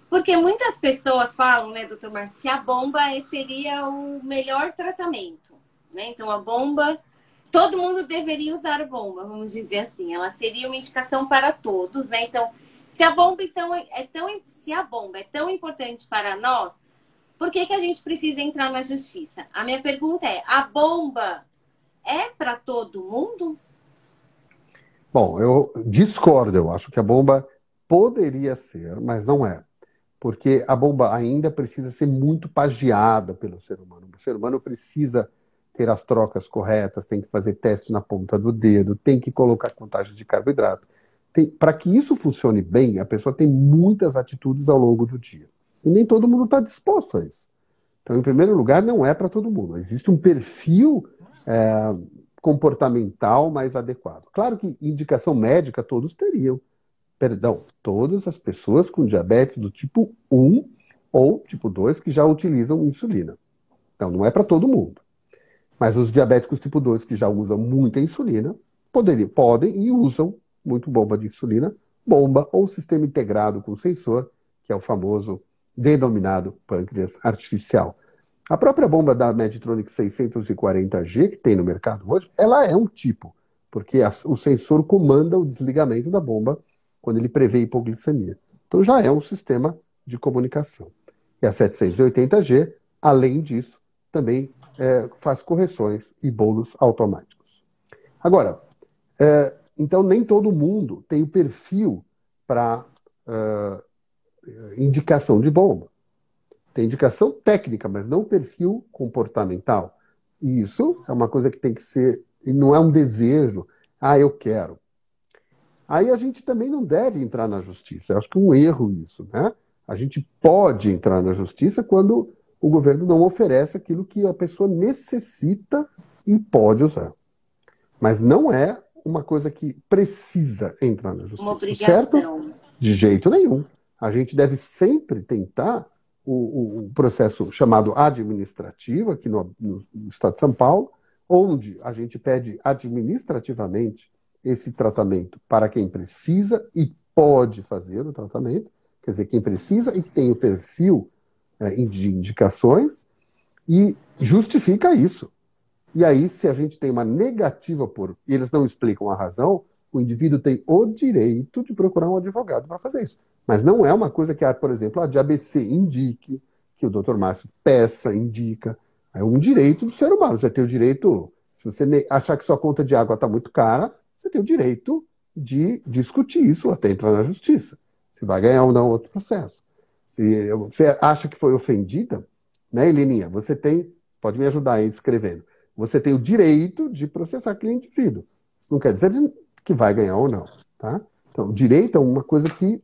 S1: Porque muitas pessoas falam, né, doutor Márcio, que a bomba seria o melhor tratamento, né? Então, a bomba, todo mundo deveria usar a bomba, vamos dizer assim. Ela seria uma indicação para todos, né? Então, se a bomba, se a bomba é tão importante para nós, por que a gente precisa entrar na justiça? A minha pergunta é, a bomba é para todo mundo?
S2: Bom, eu discordo, eu acho que a bomba poderia ser, mas não é. Porque a bomba ainda precisa ser muito pagiada pelo ser humano. O ser humano precisa ter as trocas corretas, tem que fazer teste na ponta do dedo, tem que colocar contagem de carboidrato. Para que isso funcione bem, a pessoa tem muitas atitudes ao longo do dia. E nem todo mundo está disposto a isso. Então, em primeiro lugar, não é para todo mundo. Existe um perfil comportamental mais adequado. Claro que indicação médica todos teriam. Perdão, todas as pessoas com diabetes do tipo 1 ou tipo 2 que já utilizam insulina. Então, não é para todo mundo. Mas os diabéticos tipo 2 que já usam muita insulina, podem e usam muito bomba de insulina, bomba ou sistema integrado com sensor, que é o famoso denominado pâncreas artificial. A própria bomba da Medtronic 640G, que tem no mercado hoje, ela é um tipo, porque o sensor comanda o desligamento da bomba quando ele prevê hipoglicemia. Então já é um sistema de comunicação. E a 780G, além disso, também faz correções e bolos automáticos. Agora, então nem todo mundo tem o perfil para indicação de bomba. Tem indicação técnica, mas não perfil comportamental. E isso é uma coisa que tem que ser, e não é um desejo, eu quero. Aí a gente também não deve entrar na justiça. Eu acho que é um erro isso, né? A gente pode entrar na justiça quando o governo não oferece aquilo que a pessoa necessita e pode usar. Mas não é uma coisa que precisa entrar na
S1: Uma
S2: justiça. Certo?
S1: obrigação.
S2: De jeito nenhum. A gente deve sempre tentar o processo chamado administrativo, aqui no Estado de São Paulo, onde a gente pede administrativamente esse tratamento para quem precisa e pode fazer o tratamento, quer dizer, quem precisa e que tem o perfil de indicações, e justifica isso. E aí, se a gente tem uma negativa e eles não explicam a razão, o indivíduo tem o direito de procurar um advogado para fazer isso. Mas não é uma coisa que, por exemplo, a de ABC indique, que o Dr. Márcio peça, indica. É um direito do ser humano. Você tem o direito, se você achar que sua conta de água está muito cara, você tem o direito de discutir isso até entrar na justiça. Se vai ganhar ou não outro processo. Se você acha que foi ofendida, né, Heleninha? Você pode me ajudar aí escrevendo. Você tem o direito de processar aquele indivíduo. Isso não quer dizer que vai ganhar ou não. Tá? Então, o direito é uma coisa que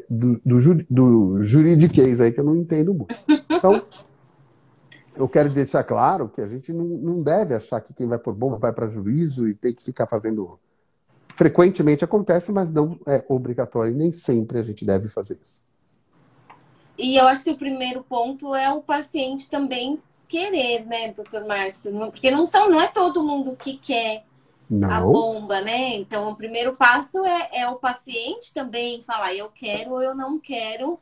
S2: do juridiquês aí que eu não entendo muito. Então, eu quero deixar claro que a gente não deve achar que quem vai por bomba vai para juízo e tem que ficar fazendo. Frequentemente acontece, mas não é obrigatório e nem sempre a gente deve fazer isso.
S1: E eu acho que o primeiro ponto é o paciente também querer, né, doutor Márcio? Porque não é todo mundo que quer a bomba, né? Então, o primeiro passo é o paciente também falar, eu quero ou eu não quero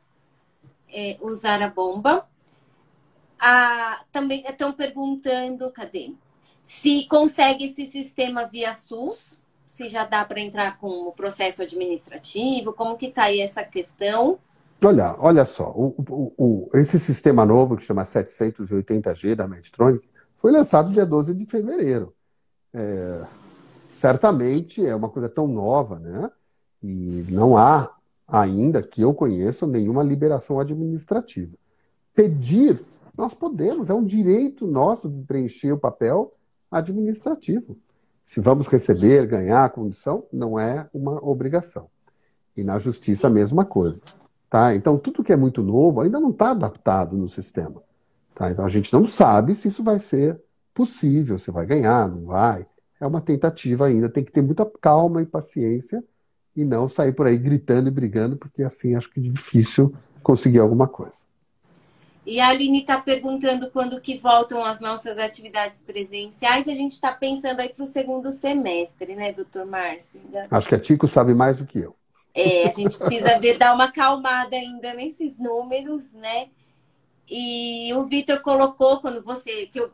S1: usar a bomba. Também estão perguntando, cadê? Se consegue esse sistema via SUS, se já dá para entrar com o processo administrativo, como que está aí essa questão?
S2: Olha só, esse sistema novo que chama 780G da Medtronic foi lançado dia 12 de fevereiro. Certamente é uma coisa tão nova, né? E não há ainda, que eu conheça, nenhuma liberação administrativa. Pedir, nós podemos, é um direito nosso de preencher o papel administrativo. Se vamos receber, ganhar a condição, não é uma obrigação. E na justiça a mesma coisa. Tá? Então, tudo que é muito novo ainda não está adaptado no sistema. Tá? Então, a gente não sabe se isso vai ser possível, se vai ganhar, não vai. É uma tentativa ainda, tem que ter muita calma e paciência e não sair por aí gritando e brigando, porque assim acho que é difícil conseguir alguma coisa.
S1: E a Aline está perguntando quando que voltam as nossas atividades presenciais. A gente está pensando aí para o segundo semestre, né, doutor Márcio?
S2: Acho que a Tico sabe mais do que eu.
S1: A gente precisa dar uma acalmada ainda nesses números, né? E o Vitor colocou, quando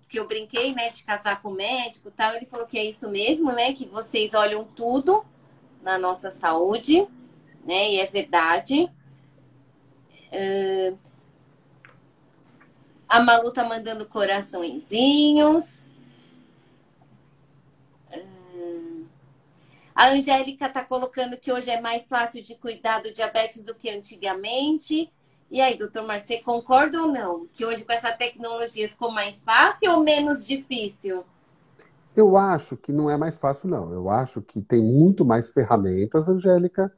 S1: que eu brinquei, né, de casar com o médico e tal, ele falou que é isso mesmo, né? Que vocês olham tudo na nossa saúde, né? E é verdade. A Malu tá mandando coraçõezinhos. A A Angélica está colocando que hoje é mais fácil de cuidar do diabetes do que antigamente. E aí, doutor Márcio, você concorda ou não? Que hoje com essa tecnologia ficou mais fácil ou menos difícil?
S2: Eu acho que não é mais fácil, não. Eu acho que tem muito mais ferramentas, Angélica.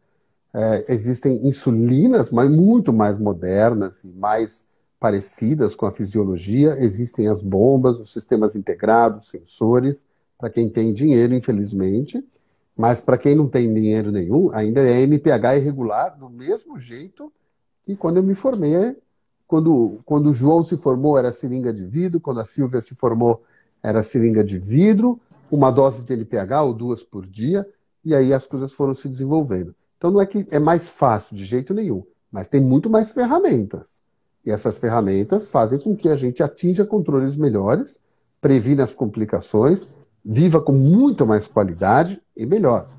S2: Existem insulinas, mas muito mais modernas e mais parecidas com a fisiologia. Existem as bombas, os sistemas integrados, sensores, para quem tem dinheiro, infelizmente. Mas para quem não tem dinheiro nenhum, ainda é NPH irregular, do mesmo jeito que quando eu me formei. Quando o João se formou, era seringa de vidro. Quando a Silvia se formou, era seringa de vidro. Uma dose de NPH ou 2 por dia. E aí as coisas foram se desenvolvendo. Então não é que é mais fácil de jeito nenhum, mas tem muito mais ferramentas. E essas ferramentas fazem com que a gente atinja controles melhores, previna as complicações, viva com muito mais qualidade e melhor.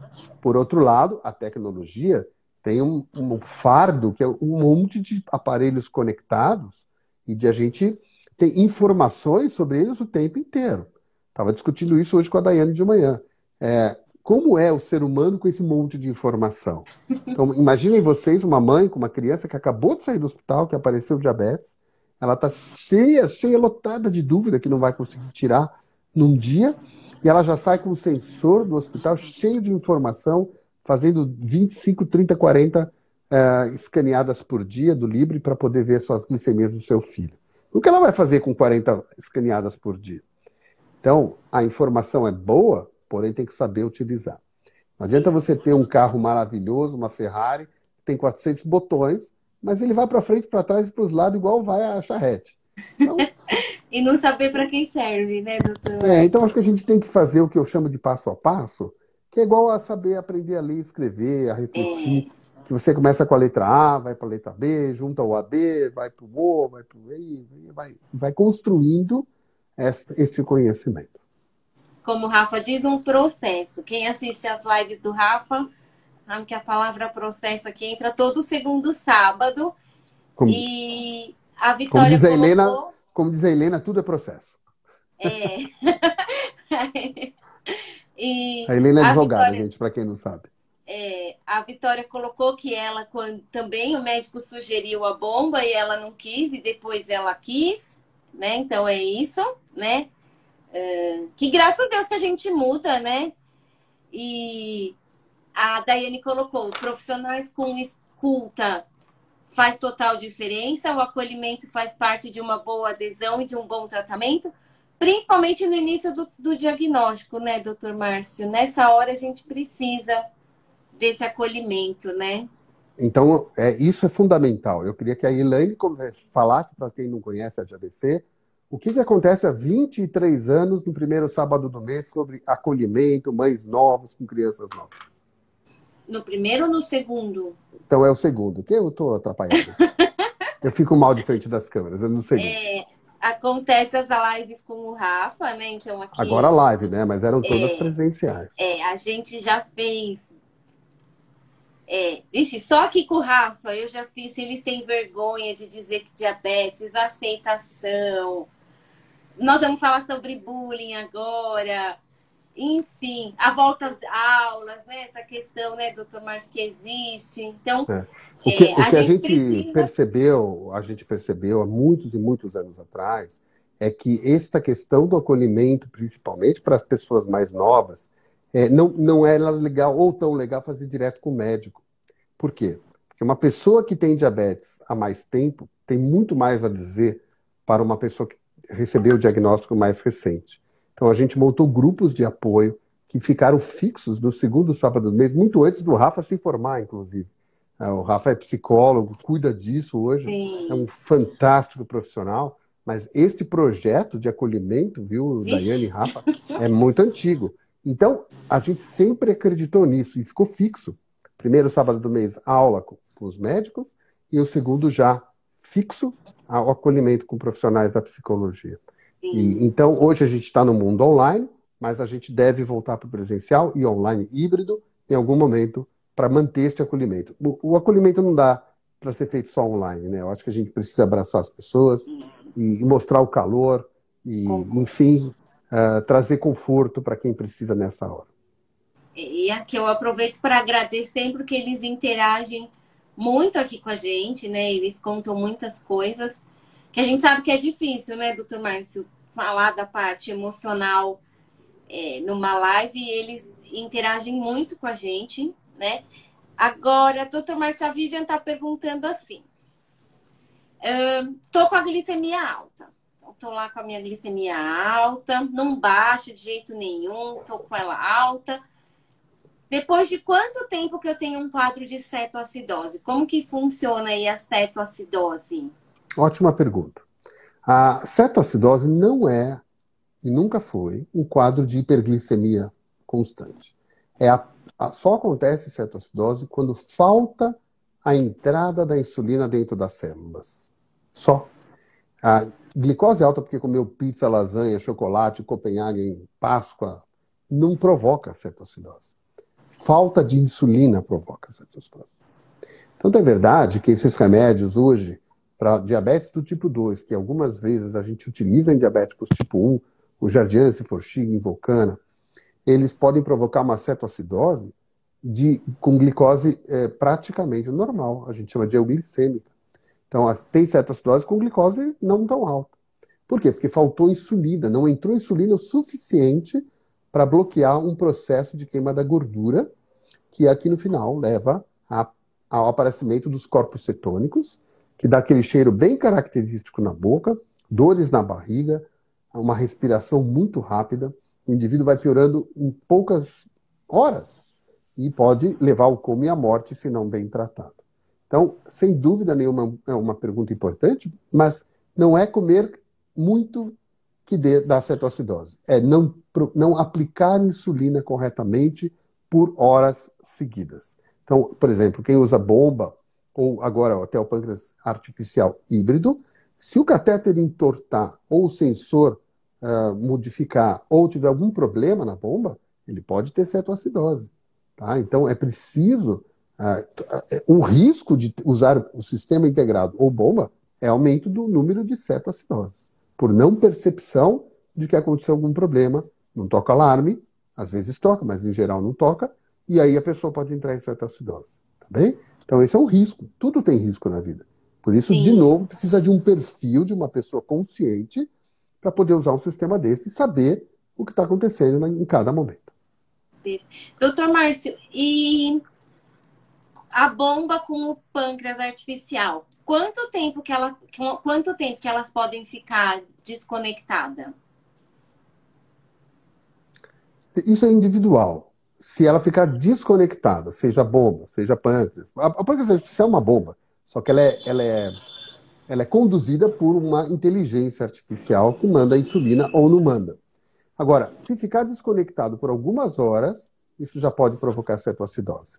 S2: Por outro lado, a tecnologia tem um fardo, que é um monte de aparelhos conectados e de a gente ter informações sobre eles o tempo inteiro. Estava discutindo isso hoje com a Daiane de manhã. Como é o ser humano com esse monte de informação? Então, imaginem vocês uma mãe com uma criança que acabou de sair do hospital, que apareceu diabetes, ela está cheia, lotada de dúvida que não vai conseguir tirar num dia, e ela já sai com o sensor do hospital cheio de informação, fazendo 25, 30, 40 escaneadas por dia do Libre para poder ver suas glicemias do seu filho. O que ela vai fazer com 40 escaneadas por dia? Então, a informação é boa, porém tem que saber utilizar. Não adianta você ter um carro maravilhoso, uma Ferrari, que tem 400 botões, mas ele vai para frente, para trás e para os lados, igual vai a charrete. Então,
S1: E não saber para quem serve, né, doutor?
S2: então acho que a gente tem que fazer o que eu chamo de passo a passo, que é igual a saber aprender a ler e escrever, a refletir. Que você começa com a letra A, vai para a letra B, junta o AB, vai para o O, vai para o E, vai construindo este conhecimento.
S1: Como o Rafa diz, um processo. Quem assiste às lives do Rafa sabe que a palavra processo aqui entra todo segundo sábado.
S2: Como,
S1: E a
S2: como
S1: Vitória
S2: diz a Helena,
S1: colocou...
S2: como diz a Helena, tudo é processo.
S1: E
S2: A Helena é
S1: a
S2: advogada,
S1: Vitória,
S2: gente, para quem não sabe.
S1: a Vitória colocou que ela, quando também o médico sugeriu a bomba e ela não quis, e depois ela quis, né? Então é isso, né? Que graças a Deus que a gente muda, né? E a Daiane colocou, profissionais com escuta faz total diferença, o acolhimento faz parte de uma boa adesão e de um bom tratamento, principalmente no início do diagnóstico, né, doutor Márcio? Nessa hora a gente precisa desse acolhimento, né?
S2: Então, isso é fundamental. Eu queria que a Elaine falasse para quem não conhece a GABC, o que acontece há 23 anos, no primeiro sábado do mês, sobre acolhimento, mães novas com crianças novas.
S1: No primeiro ou no segundo?
S2: Então é o segundo, que eu estou atrapalhado. Eu fico mal de frente das câmeras, é no segundo.
S1: Acontece as lives com o Rafa, né? Então aqui,
S2: agora live, né? Mas eram todas presenciais.
S1: A gente já fez... Vixe, só aqui com o Rafa eu já fiz, se eles têm vergonha de dizer que diabetes, aceitação. Nós vamos falar sobre bullying agora. Enfim, a volta às aulas, né? Essa questão, né, doutor Márcio, que existe. Então,
S2: O que a gente
S1: precisa...
S2: percebeu há muitos e muitos anos atrás é que esta questão do acolhimento, principalmente para as pessoas mais novas, não era legal ou tão legal fazer direto com o médico. Por quê? Porque uma pessoa que tem diabetes há mais tempo tem muito mais a dizer para uma pessoa que recebeu o diagnóstico mais recente. Então a gente montou grupos de apoio que ficaram fixos no segundo sábado do mês, muito antes do Rafa se formar, inclusive. O Rafa é psicólogo, cuida disso hoje,
S1: Sim.
S2: É um fantástico profissional, mas este projeto de acolhimento, viu, Daiane e Rafa, é muito antigo. Então, a gente sempre acreditou nisso e ficou fixo. Primeiro sábado do mês, aula com os médicos, e o segundo já fixo, o acolhimento com profissionais da psicologia. Então, hoje a gente está no mundo online, mas a gente deve voltar para o presencial e online híbrido em algum momento para manter este acolhimento. O acolhimento não dá para ser feito só online, né? Eu acho que a gente precisa abraçar as pessoas e mostrar o calor e, enfim, trazer conforto para quem precisa nessa hora.
S1: E aqui eu aproveito para agradecer, porque eles interagem muito aqui com a gente, né? Eles contam muitas coisas que a gente sabe que é difícil, né, doutor Márcio, falar da parte emocional numa live, e eles interagem muito com a gente, né? Agora, doutor Márcio, a Vivian está perguntando assim: tô com a glicemia alta. Então, tô lá com a minha glicemia alta, não baixa de jeito nenhum, tô com ela alta. Depois de quanto tempo que eu tenho um quadro de cetoacidose? Como que funciona aí a cetoacidose?
S2: Ótima pergunta. A cetoacidose não é e nunca foi um quadro de hiperglicemia constante. Só acontece cetoacidose quando falta a entrada da insulina dentro das células. Só. A glicose alta porque comeu pizza, lasanha, chocolate, Copenhagen, Páscoa, não provoca cetoacidose. Falta de insulina provoca cetoacidose. Então, é verdade que esses remédios hoje, para diabetes do tipo 2, que algumas vezes a gente utiliza em diabéticos tipo 1, o Jardiance, Forxiga, Invocana, eles podem provocar uma cetoacidose com glicose praticamente normal. A gente chama de euglicêmica. Então, tem cetoacidose com glicose não tão alta. Por quê? Porque faltou insulina, não entrou insulina o suficiente para bloquear um processo de queima da gordura, que aqui no final leva ao aparecimento dos corpos cetônicos, que dá aquele cheiro bem característico na boca, dores na barriga, uma respiração muito rápida, o indivíduo vai piorando em poucas horas e pode levar ao coma e à morte se não bem tratado. Então, sem dúvida nenhuma, é uma pergunta importante, mas não é comer muito que dá cetoacidose. É não aplicar insulina corretamente por horas seguidas. Então, por exemplo, quem usa bomba, ou agora até o pâncreas artificial híbrido, se o catéter entortar ou o sensor modificar ou tiver algum problema na bomba, ele pode ter cetoacidose. Tá? Então, é preciso... o risco de usar o sistema integrado ou bomba é aumento do número de cetoacidoses, por não percepção de que aconteceu algum problema, não toca alarme, às vezes toca, mas em geral não toca, e aí a pessoa pode entrar em cetoacidose, tá bem? Então esse é um risco, tudo tem risco na vida. Por isso,
S1: Sim.
S2: de novo, precisa de um perfil de uma pessoa consciente para poder usar um sistema desse e saber o que está acontecendo em cada momento.
S1: Doutor Márcio, e a bomba com o pâncreas artificial, quanto tempo que elas podem ficar desconectadas?
S2: Isso é individual. Se ela ficar desconectada, seja bomba, seja pâncreas. A pâncreas artificial é uma bomba, só que ela é conduzida por uma inteligência artificial que manda a insulina ou não manda. Agora, se ficar desconectado por algumas horas, isso já pode provocar cetoacidose.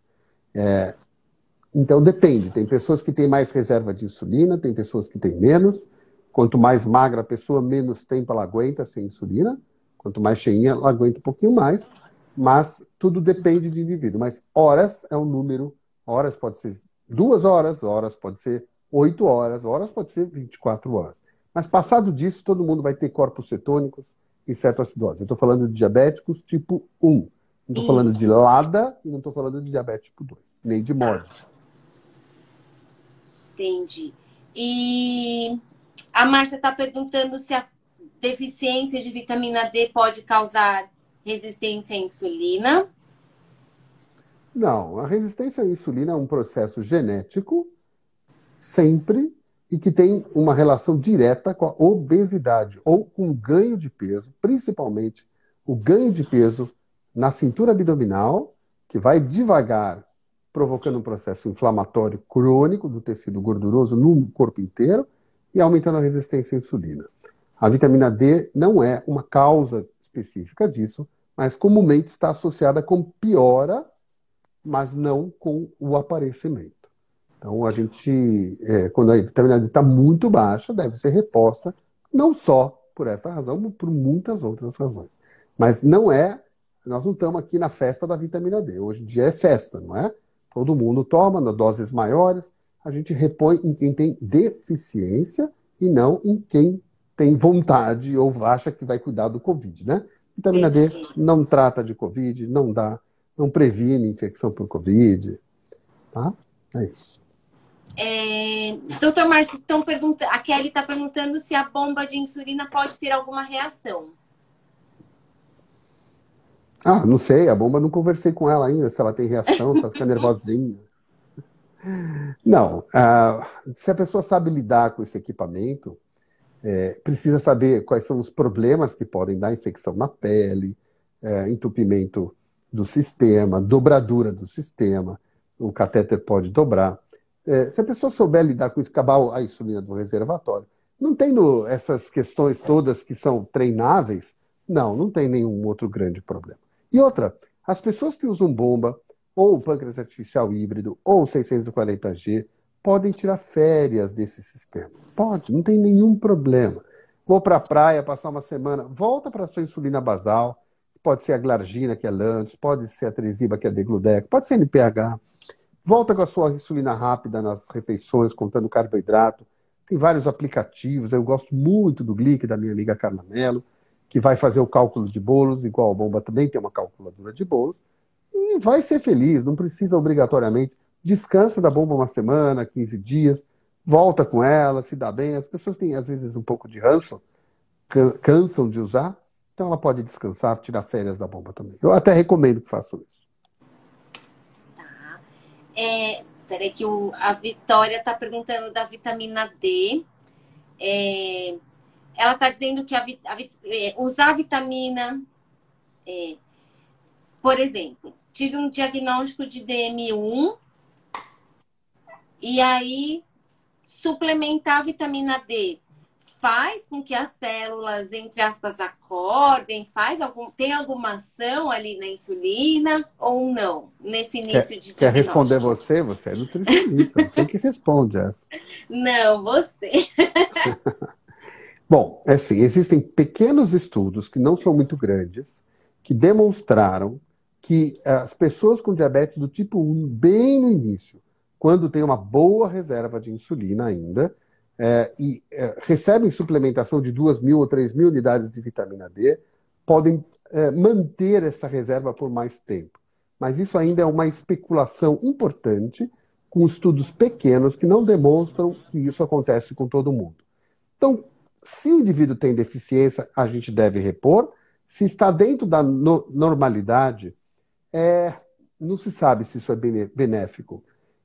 S2: Então, depende. Tem pessoas que têm mais reserva de insulina, tem pessoas que têm menos. Quanto mais magra a pessoa, menos tempo ela aguenta sem insulina. Quanto mais cheinha, ela aguenta um pouquinho mais. Mas tudo depende de indivíduo. Mas horas é um número. Horas pode ser 2 horas, horas pode ser 8 horas, horas pode ser 24 horas. Mas passado disso, todo mundo vai ter corpos cetônicos e cetoacidose. Eu estou falando de diabéticos tipo 1. Não estou falando de LADA e não estou falando de diabetes tipo 2. Nem de MOD.
S1: Entendi. E a Márcia está perguntando se a deficiência de vitamina D pode causar resistência à insulina.
S2: Não, a resistência à insulina é um processo genético, sempre, e que tem uma relação direta com a obesidade ou com o ganho de peso, principalmente o ganho de peso na cintura abdominal, que vai devagar, provocando um processo inflamatório crônico do tecido gorduroso no corpo inteiro e aumentando a resistência à insulina. A vitamina D não é uma causa específica disso, mas comumente está associada com piora, mas não com o aparecimento. Então, a gente, quando a vitamina D está muito baixa, deve ser reposta, não só por essa razão, mas por muitas outras razões. Mas nós não estamos aqui na festa da vitamina D. Hoje em dia é festa, não é? Todo mundo toma, nas doses maiores. A gente repõe em quem tem deficiência e não em quem tem vontade ou acha que vai cuidar do Covid, né? Vitamina D não trata de Covid, não dá não previne infecção por Covid, tá? É isso.
S1: Doutor Márcio, a Kelly está perguntando se a bomba de insulina pode ter alguma reação.
S2: Ah, não sei, a bomba não conversei com ela ainda, se ela tem reação, se ela fica nervosinha. Não, se a pessoa sabe lidar com esse equipamento, precisa saber quais são os problemas que podem dar infecção na pele, entupimento do sistema, dobradura do sistema, o catéter pode dobrar. Se a pessoa souber lidar com isso, acabar a insulina do reservatório, não tendo essas questões todas que são treináveis, não tem nenhum outro grande problema. E outra, as pessoas que usam bomba, ou o pâncreas artificial híbrido, ou o 640G, podem tirar férias desse sistema. Pode, não tem nenhum problema. Vou para a praia, passar uma semana, volta para a sua insulina basal, pode ser a glargina, que é Lantus, pode ser a Tresiba, que é Degludeco, pode ser NPH. Volta com a sua insulina rápida nas refeições, contando carboidrato. Tem vários aplicativos, eu gosto muito do Glic, da minha amiga Carla Mello, que vai fazer o cálculo de bolos, igual a bomba também tem uma calculadora de bolos, e vai ser feliz, não precisa obrigatoriamente. Descansa da bomba uma semana, 15 dias, volta com ela, se dá bem. As pessoas têm, às vezes, um pouco de ranço, cansam de usar, então ela pode descansar, tirar férias da bomba também. Eu até recomendo que façam isso.
S1: Tá. Peraí que a Vitória está perguntando da vitamina D. Ela está dizendo que usar a vitamina... por exemplo, tive um diagnóstico de DM1 e aí suplementar a vitamina D faz com que as células, entre aspas, acordem, tem alguma ação ali na insulina ou não, nesse início de diagnóstico?
S2: Quer responder você? Você é nutricionista, você que responde essa.
S1: Não, você.
S2: Bom, assim, existem pequenos estudos que não são muito grandes, que demonstraram que as pessoas com diabetes do tipo 1, bem no início, quando tem uma boa reserva de insulina ainda, recebem suplementação de 2.000 ou 3.000 unidades de vitamina D, podem manter essa reserva por mais tempo. Mas isso ainda é uma especulação importante, com estudos pequenos que não demonstram que isso acontece com todo mundo. Então, se o indivíduo tem deficiência, a gente deve repor. Se está dentro da normalidade, não se sabe se isso é benéfico.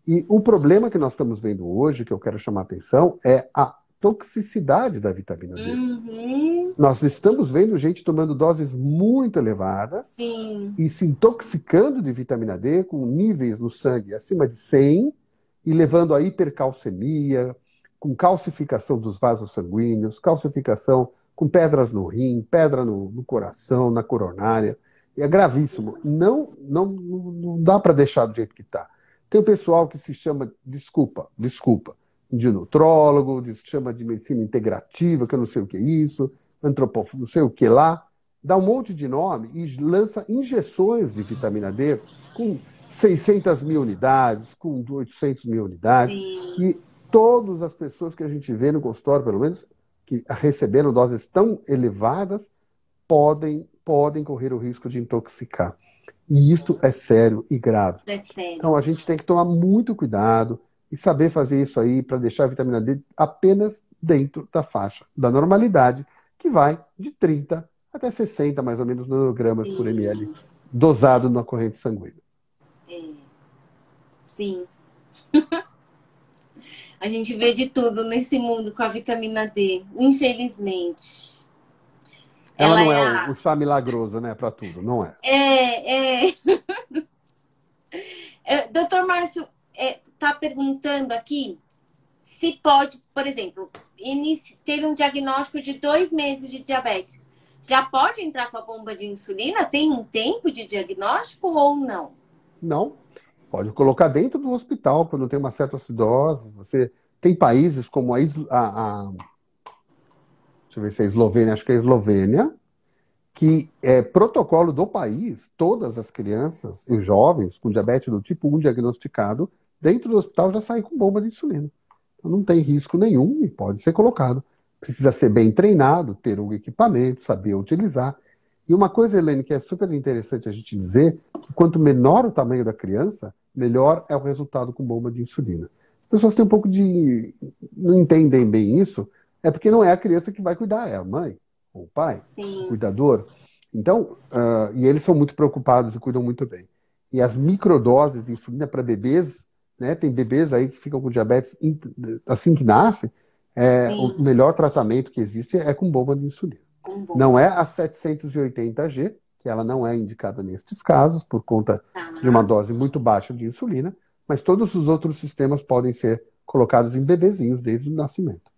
S2: E o problema que nós estamos vendo hoje, que eu quero chamar a atenção, é a toxicidade da vitamina D.
S1: Uhum.
S2: Nós estamos vendo gente tomando doses muito elevadas.
S1: Sim.
S2: E se intoxicando de vitamina D com níveis no sangue acima de 100 e levando a hipercalcemia, com calcificação dos vasos sanguíneos, calcificação com pedras no rim, pedra no coração, na coronária. E é gravíssimo. Não dá para deixar do jeito que está. Tem o pessoal que se chama, desculpa, de nutrólogo, chama de medicina integrativa, que eu não sei o que é isso, antropófago, não sei o que lá, dá um monte de nome e lança injeções de vitamina D com 600.000 unidades, com 800.000 unidades. Sim. E todas as pessoas que a gente vê no consultório, pelo menos, que receberam doses tão elevadas, podem correr o risco de intoxicar. E isto é sério e grave.
S1: É sério.
S2: Então a gente tem que tomar muito cuidado e saber fazer isso aí para deixar a vitamina D apenas dentro da faixa da normalidade, que vai de 30 até 60, mais ou menos, nanogramas por ml, dosado na corrente sanguínea.
S1: Sim. A gente vê de tudo nesse mundo com a vitamina D, infelizmente.
S2: Ela não é o chá milagroso, né, para tudo, não é?
S1: Doutor Márcio, tá perguntando aqui se pode, por exemplo, ter um diagnóstico de 2 meses de diabetes. Já pode entrar com a bomba de insulina? Tem um tempo de diagnóstico ou não?
S2: Não. Pode colocar dentro do hospital, quando tem uma certa acidose. Você tem países como deixa eu ver se é a Eslovênia, acho que é a Eslovênia, que é protocolo do país, todas as crianças e os jovens com diabetes do tipo 1 diagnosticado, dentro do hospital já saem com bomba de insulina. Então não tem risco nenhum e pode ser colocado. Precisa ser bem treinado, ter um equipamento, saber utilizar. E uma coisa, Helene, que é super interessante a gente dizer, que quanto menor o tamanho da criança, melhor é o resultado com bomba de insulina. As pessoas têm um pouco de... não entendem bem isso, é porque não é a criança que vai cuidar, é a mãe, ou o pai, o
S1: Sim,
S2: cuidador. Então, e eles são muito preocupados e cuidam muito bem. E as microdoses de insulina para bebês, né, tem bebês aí que ficam com diabetes assim que nascem, o
S1: sim,
S2: melhor tratamento que existe é com bomba de insulina.
S1: com
S2: Não é
S1: bomba.
S2: a 780G, que ela não é indicada nestes casos, por conta de uma
S1: Tá.
S2: dose muito baixa de insulina, mas todos os outros sistemas podem ser colocados em bebezinhos desde o nascimento.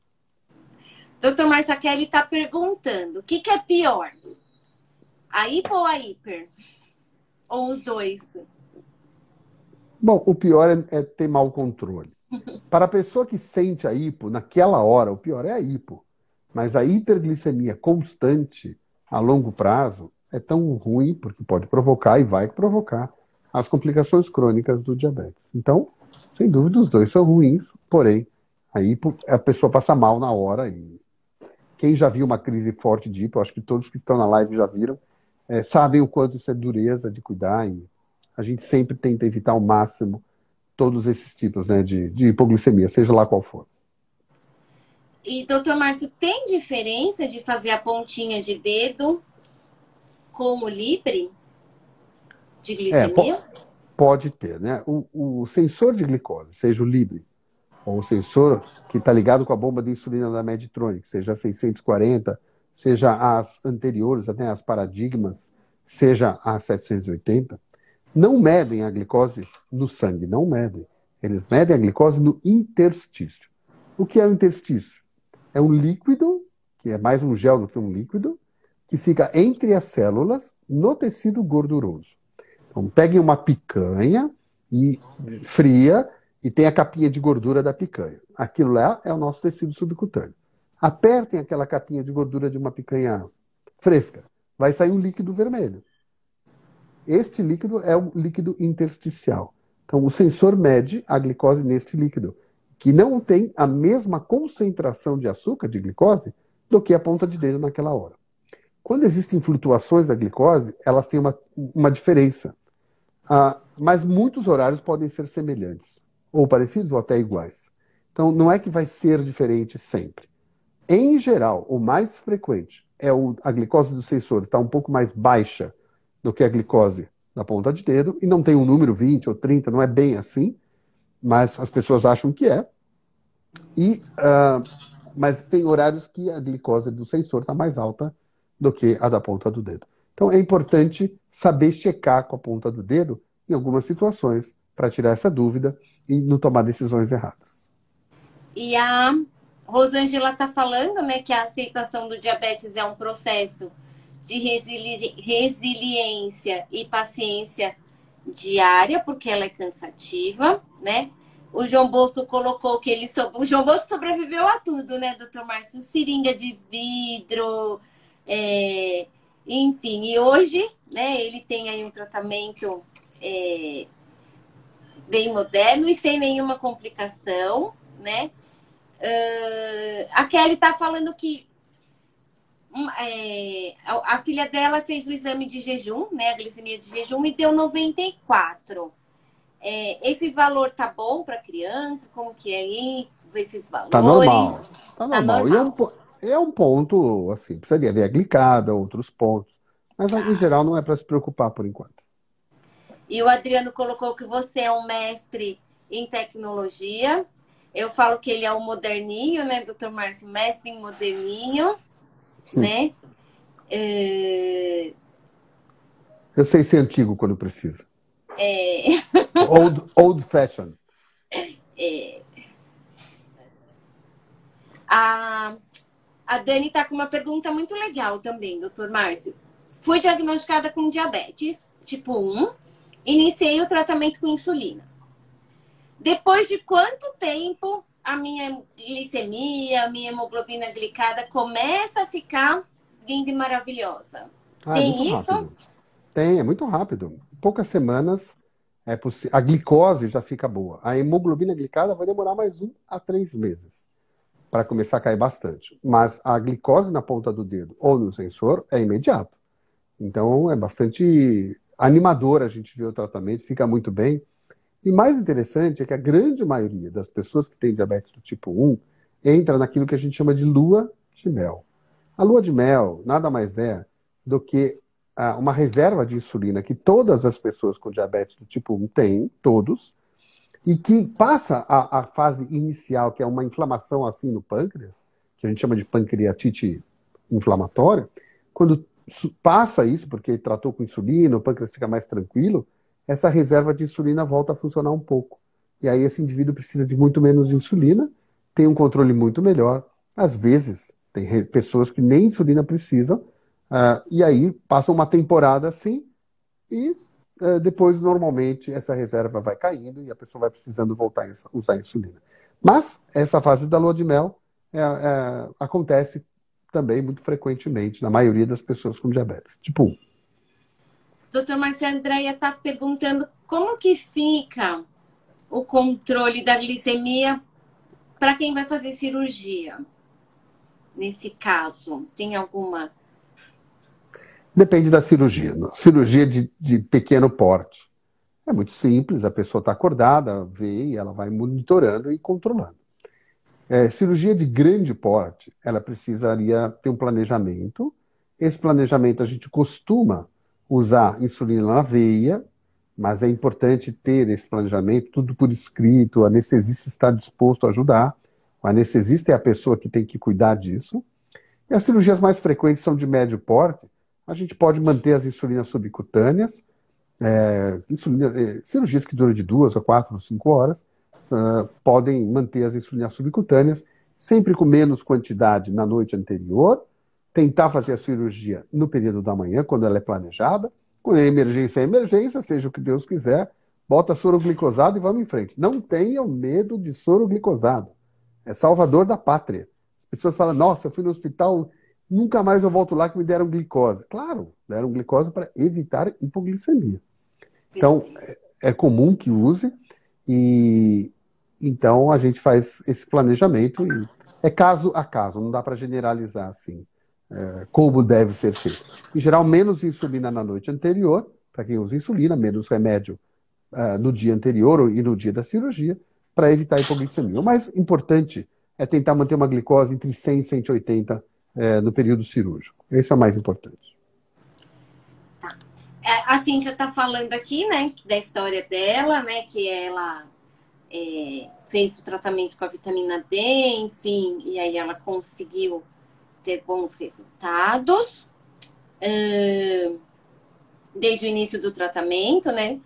S1: Doutor Marcia Kelly está perguntando: o que, que é pior? A hipo ou a hiper? Ou os dois?
S2: Bom, o pior é ter mau controle. Para a pessoa que sente a hipo, naquela hora, o pior é a hipo. Mas a hiperglicemia constante, a longo prazo, é tão ruim, porque pode provocar e vai provocar as complicações crônicas do diabetes. Então, sem dúvida, os dois são ruins, porém, a hipo, a pessoa passa mal na hora. E quem já viu uma crise forte de hipo, acho que todos que estão na live já viram, sabem o quanto isso é dureza de cuidar. E a gente sempre tenta evitar ao máximo todos esses tipos, né, de hipoglicemia, seja lá qual for.
S1: E, doutor Márcio, tem diferença de fazer a pontinha de dedo com o Libre de
S2: É,
S1: glicemia?
S2: pode ter, né? O sensor de glicose, seja o Libre, ou o sensor que está ligado com a bomba de insulina da Medtronic, seja a 640, seja as anteriores, até as paradigmas, seja a 780, não medem a glicose no sangue, não medem. Eles medem a glicose no interstício. O que é o interstício? É um líquido, que é mais um gel do que um líquido, que fica entre as células no tecido gorduroso. Então, peguem uma picanha e fria e tem a capinha de gordura da picanha. Aquilo lá é o nosso tecido subcutâneo. Apertem aquela capinha de gordura de uma picanha fresca. Vai sair um líquido vermelho. Este líquido é o líquido intersticial. Então, o sensor mede a glicose neste líquido, que não tem a mesma concentração de açúcar, de glicose, do que a ponta de dedo naquela hora. Quando existem flutuações da glicose, elas têm uma diferença. Mas muitos horários podem ser semelhantes, ou parecidos, ou até iguais. Então, não é que vai ser diferente sempre. Em geral, o mais frequente é a glicose do sensor estar um pouco mais baixa do que a glicose da ponta de dedo, e não tem um número 20 ou 30, não é bem assim, mas as pessoas acham que é. Mas tem horários que a glicose do sensor está mais alta do que a da ponta do dedo. Então é importante saber checar com a ponta do dedo em algumas situações para tirar essa dúvida e não tomar decisões erradas.
S1: E a Rosângela está falando, né, que a aceitação do diabetes é um processo de resiliência e paciência diária, porque ela é cansativa, né? O João Bosco colocou que o João Bosco sobreviveu a tudo, né, doutor Márcio? Seringa de vidro, é... enfim. E hoje, né, ele tem aí um tratamento bem moderno e sem nenhuma complicação, né? A Kelly está falando que a filha dela fez o exame de jejum, né, a glicemia de jejum, e deu 94. Esse valor tá bom para criança? Como que é aí? Esses
S2: Tá
S1: valores?
S2: normal, tá
S1: Tá
S2: normal. E
S1: normal.
S2: é um ponto, assim, precisaria ver a glicada, outros pontos. Mas em
S1: Tá.
S2: geral não é para se preocupar por enquanto.
S1: E o Adriano colocou que você é um mestre em tecnologia. Eu falo que ele é um moderninho, né, doutor Márcio? Mestre em moderninho, né? É,
S2: Eu sei ser antigo quando precisa.
S1: é,
S2: Old fashion.
S1: é. A, a Dani tá com uma pergunta muito legal também, doutor Márcio. Fui diagnosticada com diabetes tipo 1, iniciei o tratamento com insulina. Depois de quanto tempo a minha glicemia, a minha hemoglobina glicada começa a ficar linda e maravilhosa?
S2: É muito
S1: Tem isso?
S2: rápido. É muito rápido. Em poucas semanas, a glicose já fica boa. A hemoglobina glicada vai demorar mais 1 a 3 meses para começar a cair bastante. Mas a glicose na ponta do dedo ou no sensor é imediato. Então, é bastante animador a gente ver o tratamento, fica muito bem. E mais interessante é que a grande maioria das pessoas que têm diabetes do tipo 1 entra naquilo que a gente chama de lua de mel. A lua de mel nada mais é do que uma reserva de insulina que todas as pessoas com diabetes do tipo 1 têm, todos, e que passa a fase inicial, que é uma inflamação assim no pâncreas, que a gente chama de pancreatite inflamatória. Quando passa isso, porque tratou com insulina, o pâncreas fica mais tranquilo, essa reserva de insulina volta a funcionar um pouco. E aí esse indivíduo precisa de muito menos insulina, tem um controle muito melhor. Às vezes, tem pessoas que nem insulina precisam, e aí passam uma temporada assim, e depois, normalmente, essa reserva vai caindo e a pessoa vai precisando voltar a usar insulina. Mas essa fase da lua de mel acontece também muito frequentemente na maioria das pessoas com diabetes. Tipo 1.
S1: Doutor Marcelo, Andréia está perguntando como que fica o controle da glicemia para quem vai fazer cirurgia. Nesse caso, tem alguma...
S2: Depende da cirurgia. Cirurgia de pequeno porte. É muito simples, a pessoa está acordada, vê e ela vai monitorando e controlando. Cirurgia de grande porte, ela precisaria ter um planejamento. Esse planejamento a gente costuma usar insulina na veia, mas é importante ter esse planejamento, tudo por escrito, o anestesista está disposto a ajudar. O anestesista é a pessoa que tem que cuidar disso. E as cirurgias mais frequentes são de médio porte. A gente pode manter as insulinas subcutâneas, cirurgias que duram de 2 a 4 ou 5 horas, podem manter as insulinas subcutâneas, sempre com menos quantidade na noite anterior, tentar fazer a cirurgia no período da manhã, quando ela é planejada. Quando é emergência, seja o que Deus quiser, bota soro glicosado e vamos em frente. Não tenham medo de soro glicosado. É salvador da pátria. As pessoas falam, nossa, eu fui no hospital, nunca mais eu volto lá que me deram glicose. Claro, deram glicose para evitar hipoglicemia. Então, é comum que use, e então a gente faz esse planejamento, e é caso a caso, não dá para generalizar assim, como deve ser feito. Em geral, menos insulina na noite anterior, para quem usa insulina, menos remédio no dia anterior e no dia da cirurgia, para evitar hipoglicemia. O mais importante é tentar manter uma glicose entre 100 e 180 no período cirúrgico. Esse é o mais importante.
S1: Tá. A Cíntia está falando aqui, né, da história dela, né, que ela fez o tratamento com a vitamina D, enfim, e aí ela conseguiu ter bons resultados desde o início do tratamento, né?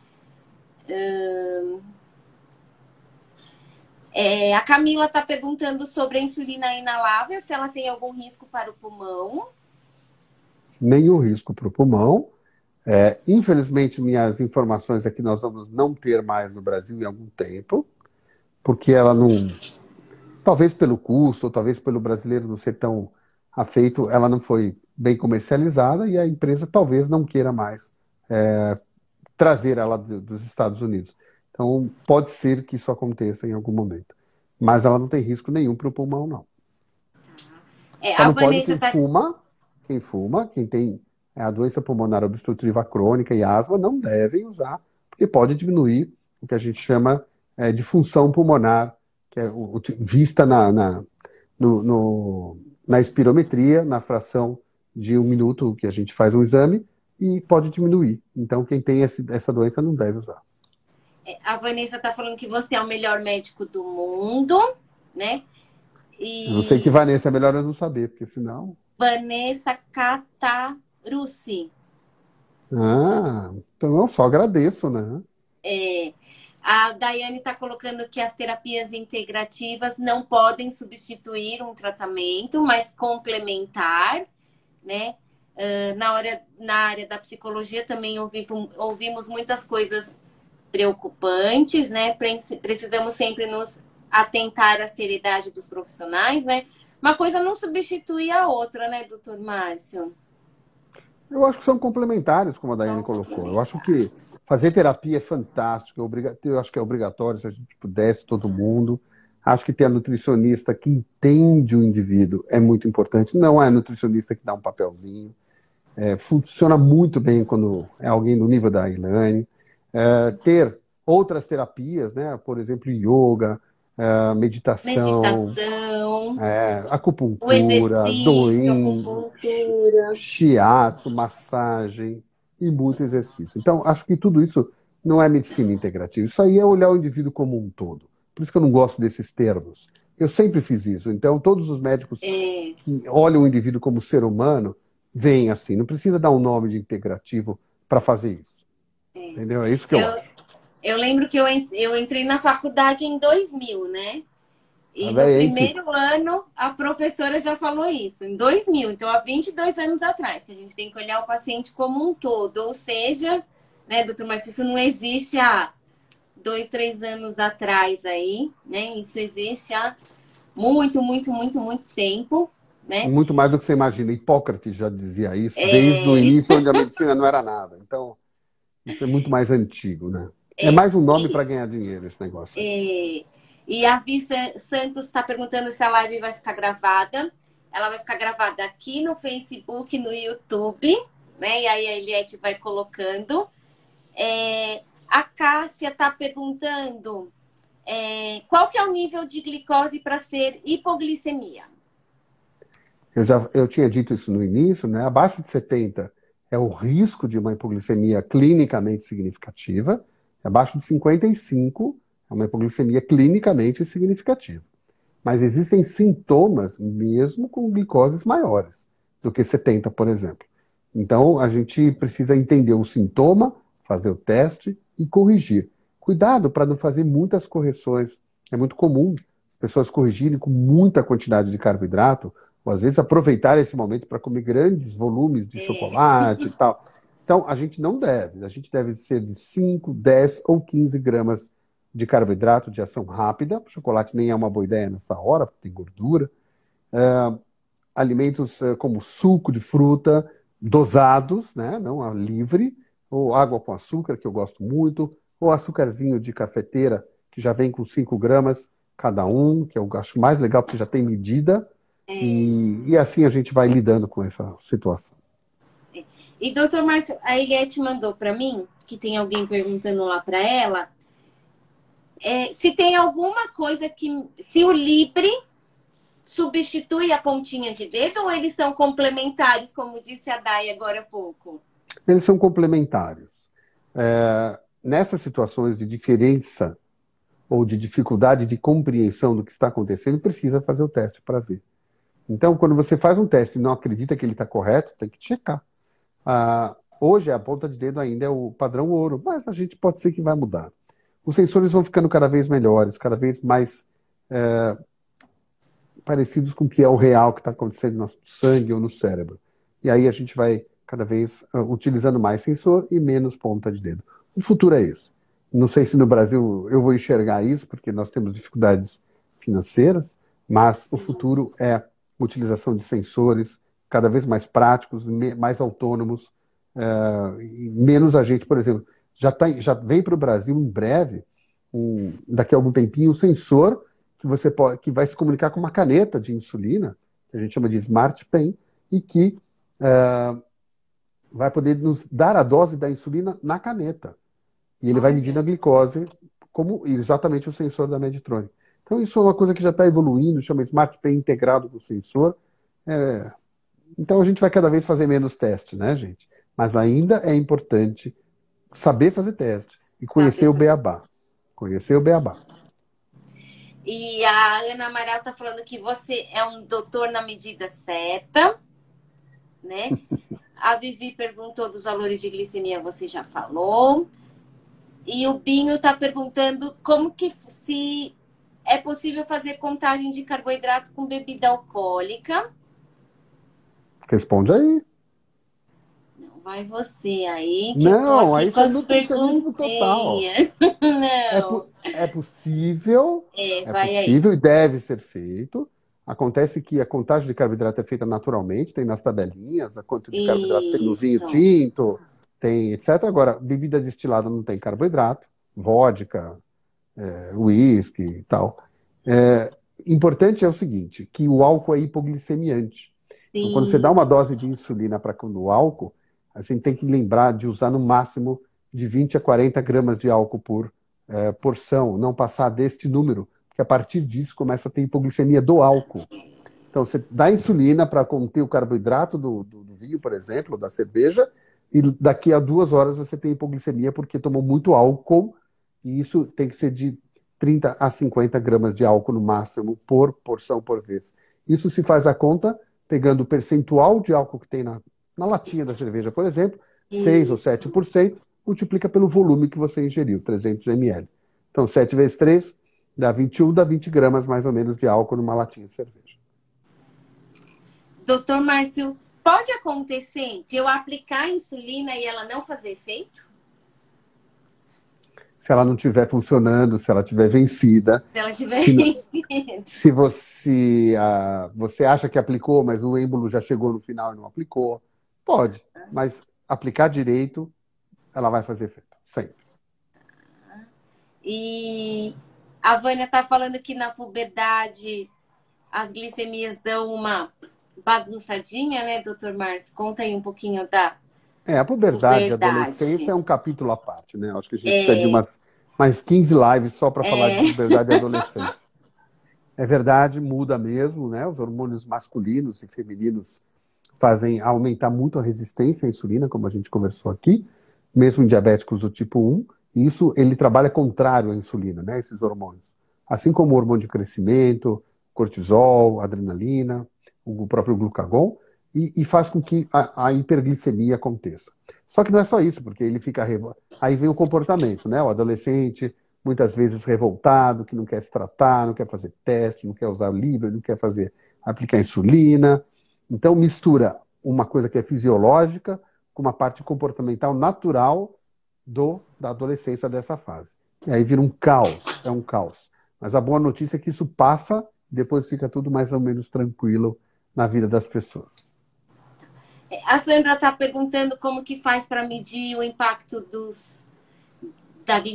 S1: A Camila está perguntando sobre a insulina inalável, se ela tem algum risco para o pulmão.
S2: Nenhum risco para o pulmão. Infelizmente, minhas informações é que nós vamos não ter mais no Brasil em algum tempo, porque ela não... Talvez pelo custo, ou talvez pelo brasileiro não ser tão afeito, ela não foi bem comercializada e a empresa talvez não queira mais trazer ela dos Estados Unidos. Então, pode ser que isso aconteça em algum momento. Mas ela não tem risco nenhum para o pulmão, não. Só não pode quem fuma, quem tem a doença pulmonar obstrutiva crônica e asma, não devem usar, porque pode diminuir o que a gente chama de função pulmonar, que é vista na espirometria, na fração de 1 minuto que a gente faz um exame, e pode diminuir. Então, quem tem essa doença não deve usar.
S1: A Vanessa está falando que você é o melhor médico do mundo, né?
S2: Eu não sei que Vanessa, é melhor eu não saber, porque senão...
S1: Vanessa Catarussi.
S2: Então eu só agradeço, né?
S1: A Daiane está colocando que as terapias integrativas não podem substituir um tratamento, mas complementar, né? Na área da psicologia também ouvimos muitas coisas preocupantes, né? Precisamos sempre nos atentar à seriedade dos profissionais, né? Uma coisa não substitui a outra, né, doutor Márcio?
S2: Eu acho que são complementares, como a Daiane colocou. Eu acho que fazer terapia é fantástico, eu acho que é obrigatório, se a gente pudesse, todo mundo. Acho que ter a nutricionista que entende o indivíduo é muito importante. Não é a nutricionista que dá um papelzinho. funciona muito bem quando é alguém do nível da Elaine. Ter outras terapias, né? Por exemplo, yoga, meditação,
S1: Meditação, o
S2: acupuntura,
S1: exercício,
S2: doin,
S1: acupuntura.
S2: shiatsu, massagem e muito exercício. Então, acho que tudo isso não é medicina integrativa. Isso aí é olhar o indivíduo como um todo. Por isso que eu não gosto desses termos. Eu sempre fiz isso. Então, todos os médicos
S1: É,
S2: que olham o indivíduo como ser humano veem assim. Não precisa dar um nome de integrativo para fazer isso. Entendeu? É isso que eu
S1: eu,
S2: acho.
S1: eu lembro que eu entrei na faculdade em 2000, né?
S2: Tá
S1: E no
S2: bem, hein?
S1: primeiro ano, a professora já falou isso, em 2000, então há 22 anos atrás, que a gente tem que olhar o paciente como um todo. Ou seja, né, doutor Márcio, isso não existe há 2, 3 anos atrás aí, né? Isso existe há muito, muito, muito, muito tempo, né?
S2: Muito mais do que você imagina. Hipócrates já dizia isso desde o
S1: É,
S2: início, onde a medicina não era nada. Então, isso é muito mais antigo, né? É mais um nome para
S1: e,
S2: ganhar dinheiro, esse negócio aí.
S1: e a Santos está perguntando se a live vai ficar gravada. Ela vai ficar gravada aqui no Facebook, no YouTube, né? E aí a Eliette vai colocando. A Cássia está perguntando qual que é o nível de glicose para ser hipoglicemia?
S2: Eu tinha dito isso no início, né? Abaixo de 70 é o risco de uma hipoglicemia clinicamente significativa. Abaixo de 55 é uma hipoglicemia clinicamente significativa. Mas existem sintomas mesmo com glicoses maiores do que 70, por exemplo. Então, a gente precisa entender o sintoma, fazer o teste e corrigir. Cuidado para não fazer muitas correções. É muito comum as pessoas corrigirem com muita quantidade de carboidrato, ou às vezes aproveitar esse momento para comer grandes volumes de chocolate e tal. Então, a gente não deve. A gente deve ser de 5, 10 ou 15 gramas de carboidrato de ação rápida. O chocolate nem é uma boa ideia nessa hora, porque tem gordura. Alimentos como suco de fruta, dosados, né? Não a livre, ou água com açúcar, que eu gosto muito, ou açúcarzinho de cafeteira, que já vem com 5 gramas cada um, que eu acho mais legal, porque já tem medida. E assim a gente vai lidando com essa situação.
S1: E doutor Márcio, a Eliette mandou para mim, que tem alguém perguntando lá para ela, se tem alguma coisa que, se o Libre substitui a pontinha de dedo ou eles são complementares, como disse a Day agora há pouco?
S2: Eles são complementares. Nessas situações de diferença ou de dificuldade de compreensão do que está acontecendo, precisa fazer o teste para ver. Então, quando você faz um teste e não acredita que ele está correto, tem que checar. Hoje, a ponta de dedo ainda é o padrão ouro, mas a gente pode ser que vai mudar. Os sensores vão ficando cada vez melhores, cada vez mais parecidos com o que é o real que está acontecendo no nosso sangue ou no cérebro. E aí a gente vai cada vez utilizando mais sensor e menos ponta de dedo. O futuro é esse. Não sei se no Brasil eu vou enxergar isso, porque nós temos dificuldades financeiras, mas o futuro é a utilização de sensores cada vez mais práticos, mais autônomos, menos a gente, por exemplo, já vem para o Brasil em breve, daqui a algum tempinho, um sensor que vai se comunicar com uma caneta de insulina, que a gente chama de Smart Pen, e que vai poder nos dar a dose da insulina na caneta. E ele vai medindo a glicose como exatamente o sensor da Medtronic. Então isso é uma coisa que já está evoluindo, chama Smart Pen integrado com o sensor. Então a gente vai cada vez fazer menos teste, né, gente? Mas ainda é importante saber fazer teste e conhecer o beabá. Conhecer o beabá.
S1: E a Ana Amaral está falando que você é um doutor na medida certa, né? A Vivi perguntou dos valores de glicemia, você já falou. E o Binho está perguntando como que se é possível fazer contagem de carboidrato com bebida alcoólica.
S2: Responde aí.
S1: Não, vai você aí, que eu tô
S2: Não,
S1: aqui
S2: aí
S1: com
S2: isso é
S1: as
S2: nutricionismo total.
S1: perguntinhas. Não.
S2: É possível,
S1: Vai aí.
S2: e deve ser feito. Acontece que a contagem de carboidrato é feita naturalmente, tem nas tabelinhas, a quanto de carboidrato tem no vinho
S1: Isso.
S2: tinto, tem etc. Agora, bebida destilada não tem carboidrato, vodka, uísque e tal. Importante é o seguinte, que o álcool é hipoglicemiante. Então, quando você
S1: Sim.
S2: dá uma dose de insulina para o álcool, a gente tem que lembrar de usar no máximo de 20 a 40 gramas de álcool por porção, não passar deste número, porque a partir disso começa a ter hipoglicemia do álcool. Então, você dá insulina para conter o carboidrato do vinho, por exemplo, da cerveja, e daqui a 2 horas você tem hipoglicemia porque tomou muito álcool, e isso tem que ser de 30 a 50 gramas de álcool no máximo por porção por vez. Isso se faz a conta pegando o percentual de álcool que tem na latinha da cerveja, por exemplo, 6 ou 7%, multiplica pelo volume que você ingeriu, 300 ml. Então, 7 vezes 3 dá 21, dá 20 gramas mais ou menos de álcool numa latinha de cerveja.
S1: Doutor Márcio, pode acontecer de eu aplicar a insulina e ela não fazer efeito?
S2: Se ela não estiver funcionando, se ela estiver vencida,
S1: Se ela tiver
S2: se,
S1: vencido.
S2: se você acha que aplicou, mas o êmbolo já chegou no final e não aplicou, pode, mas aplicar direito, ela vai fazer efeito, sempre.
S1: E a Vânia tá falando que na puberdade as glicemias dão uma bagunçadinha, né, doutor Márcio? Conta aí um pouquinho da
S2: A puberdade e a adolescência
S1: puberdade.
S2: é um capítulo à parte, né? Acho que a gente precisa de mais 15 lives só para falar de
S1: É,
S2: puberdade e adolescência. É verdade, muda mesmo, né? Os hormônios masculinos e femininos fazem aumentar muito a resistência à insulina, como a gente conversou aqui, mesmo em diabéticos do tipo 1. E isso, ele trabalha contrário à insulina, né? Esses hormônios. Assim como o hormônio de crescimento, cortisol, adrenalina, o próprio glucagon, e faz com que a hiperglicemia aconteça. Só que não é só isso, porque ele fica... Aí vem o comportamento, né? O adolescente, muitas vezes revoltado, que não quer se tratar, não quer fazer teste, não quer usar o Libre, não quer aplicar insulina. Então mistura uma coisa que é fisiológica com uma parte comportamental natural da adolescência dessa fase. E aí vira um caos, é um caos. Mas a boa notícia é que isso passa, depois fica tudo mais ou menos tranquilo na vida das pessoas.
S1: a Sandra está perguntando como que faz para medir o impacto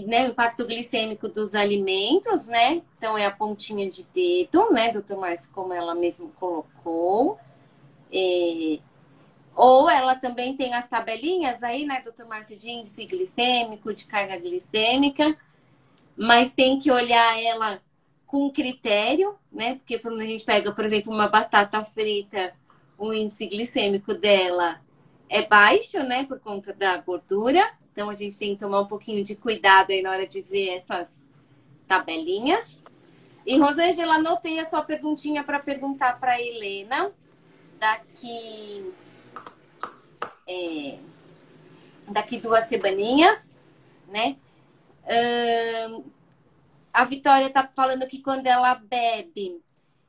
S1: né, o impacto glicêmico dos alimentos, né? Então é a pontinha de dedo, né, doutor Márcio, como ela mesmo colocou. Ou ela também tem as tabelinhas aí, né, doutor Márcio, de índice glicêmico, de carga glicêmica, mas tem que olhar ela com critério, né? Porque quando a gente pega, por exemplo, uma batata frita, o índice glicêmico dela é baixo, né? Por conta da gordura. Então a gente tem que tomar um pouquinho de cuidado aí na hora de ver essas tabelinhas. E Rosângela, anotei a sua perguntinha para perguntar para a Helena daqui 2 semaninhas, né? A Vitória tá falando que quando ela bebe,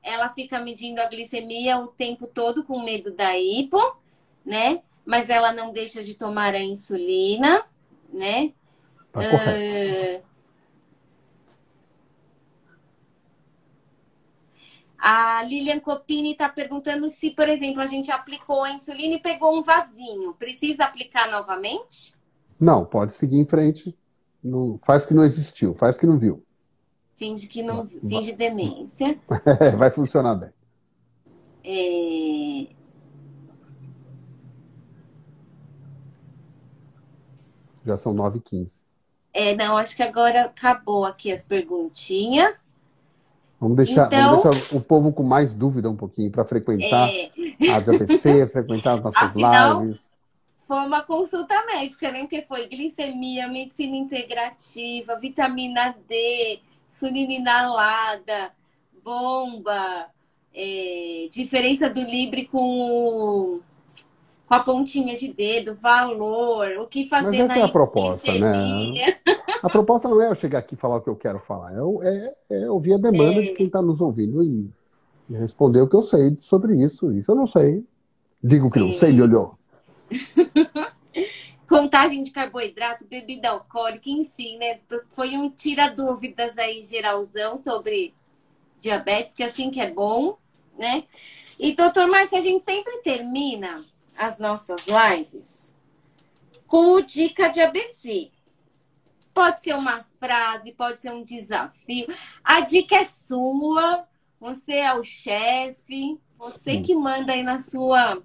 S1: ela fica medindo a glicemia o tempo todo com medo da hipo, né? Mas ela não deixa de tomar a insulina, né?
S2: Tá correto.
S1: A Lilian Copini está perguntando se, por exemplo, a gente aplicou a insulina e pegou um vasinho. Precisa aplicar novamente?
S2: Não, pode seguir em frente. Não, faz que não existiu, faz que não viu.
S1: Finge que não viu, finge demência.
S2: Vai funcionar bem. Já são 9h15.
S1: Não, acho que agora acabou aqui as perguntinhas.
S2: Vamos deixar o povo com mais dúvida um pouquinho para frequentar a ABC, frequentar as nossas
S1: Afinal,
S2: lives.
S1: foi uma consulta médica, né? Porque foi glicemia, medicina integrativa, vitamina D, insulina inalada, bomba, diferença do Libre com a pontinha de dedo, valor, o que fazer.
S2: Mas essa
S1: na
S2: é a proposta, né?
S1: glicemia.
S2: A proposta não é eu chegar aqui e falar o que eu quero falar, é ouvir a demanda de quem está nos ouvindo e responder o que eu sei sobre isso. Isso eu não sei. Digo que não sei, Lholho.
S1: Contagem de carboidrato, bebida alcoólica, enfim, né? Foi um tira-dúvidas aí geralzão sobre diabetes, que assim que é bom, né? E, doutor Márcio, a gente sempre termina as nossas lives com o dica de ABC. Pode ser uma frase, pode ser um desafio. A dica é sua, você é o chefe, Você que manda aí na sua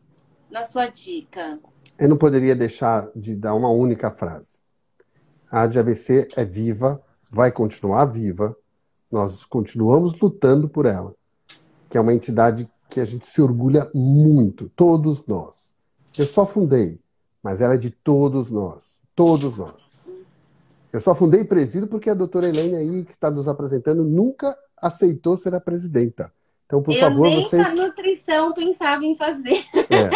S1: dica.
S2: Eu não poderia deixar de dar uma única frase. A ADABC é viva, vai continuar viva, nós continuamos lutando por ela, que é uma entidade que a gente se orgulha muito, todos nós. Eu só fundei, mas ela é de todos nós, todos nós. Eu só fundei e presido porque a doutora Elaine aí, que está nos apresentando, nunca aceitou ser a presidenta. Então, por
S1: Eu
S2: favor,
S1: nem
S2: vocês...
S1: a nutrição pensava em fazer.
S2: É,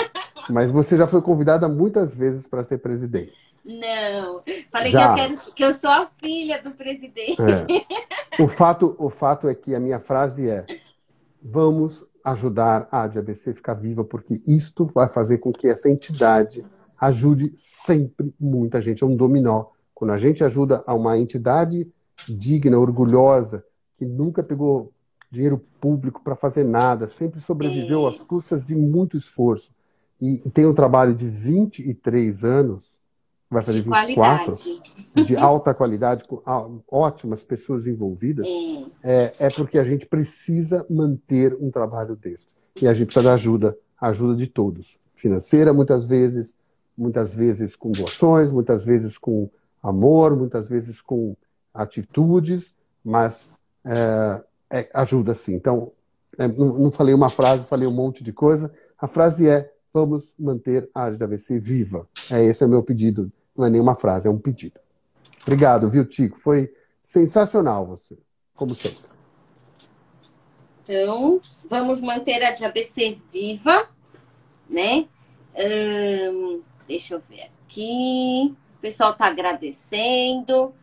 S2: mas você já foi convidada muitas vezes para ser presidente.
S1: Não. Falei
S2: Já.
S1: que eu sou a filha do presidente.
S2: É. O fato é que a minha frase é: vamos ajudar a ADABC a ficar viva, porque isto vai fazer com que essa entidade ajude sempre muita gente. É um dominó. Quando a gente ajuda a uma entidade digna, orgulhosa, que nunca pegou dinheiro público para fazer nada, sempre sobreviveu às custas de muito esforço, e tem um trabalho de 23 anos, vai fazer
S1: De
S2: 24,
S1: qualidade.
S2: de alta qualidade, com ótimas pessoas envolvidas, é porque a gente precisa manter um trabalho desse. E a gente precisa da ajuda de todos. Financeira, muitas vezes com doações, muitas vezes com amor, muitas vezes com atitudes, mas ajuda sim. Então, não falei uma frase, falei um monte de coisa. A frase é: vamos manter a ADABC viva. Esse é o meu pedido. Não é nenhuma frase, é um pedido. Obrigado, viu, Tico? Foi sensacional você, como sempre.
S1: Então, vamos manter a DABC viva, né? Deixa eu ver aqui. O pessoal está agradecendo.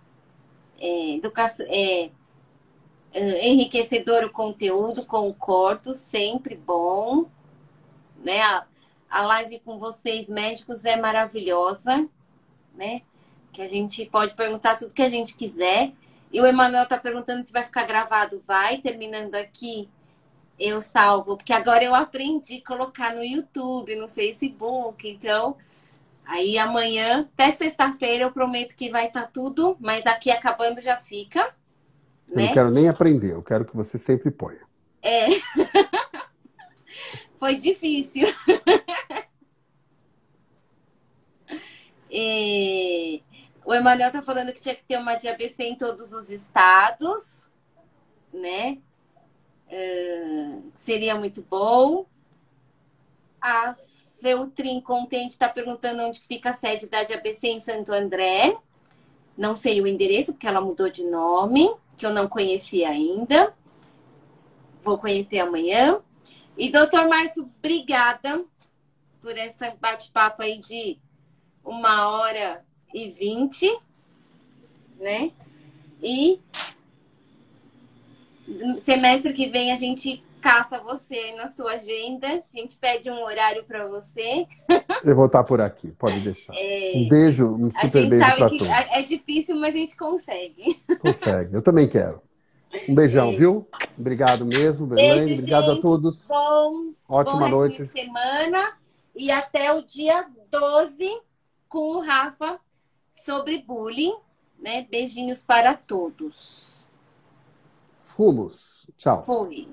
S1: Enriquecedor o conteúdo, concordo, sempre bom. Né? A live com vocês, médicos, é maravilhosa, né? Que a gente pode perguntar tudo que a gente quiser. E o Emanuel tá perguntando se vai ficar gravado. Vai, terminando aqui, eu salvo. Porque agora eu aprendi a colocar no YouTube, no Facebook. Então, aí amanhã, até sexta-feira, eu prometo que vai estar tudo. Mas aqui acabando já fica,
S2: Eu não
S1: né?
S2: quero nem aprender, eu quero que você sempre ponha.
S1: Foi difícil. O Emanuel tá falando que tinha que ter uma de ABC em todos os estados, né? Seria muito bom. A Feltrin Contente está perguntando onde fica a sede da ABC em Santo André. Não sei o endereço, porque ela mudou de nome, que eu não conhecia ainda. Vou conhecer amanhã. E, doutor Márcio, obrigada por esse bate-papo aí de 1h20, né? E semestre que vem a gente caça você aí na sua agenda. A gente pede um horário para você.
S2: Eu vou estar por aqui, pode deixar. Um beijo, um super beijo para todos.
S1: É difícil, mas a gente consegue.
S2: Consegue, eu também quero. Um beijão, viu? Obrigado mesmo, Belém. Obrigado a todos. Ótima noite.
S1: De semana. E até o dia 12 com o Rafa sobre bullying, né? Beijinhos para todos.
S2: Fomos. Tchau.
S1: Fui.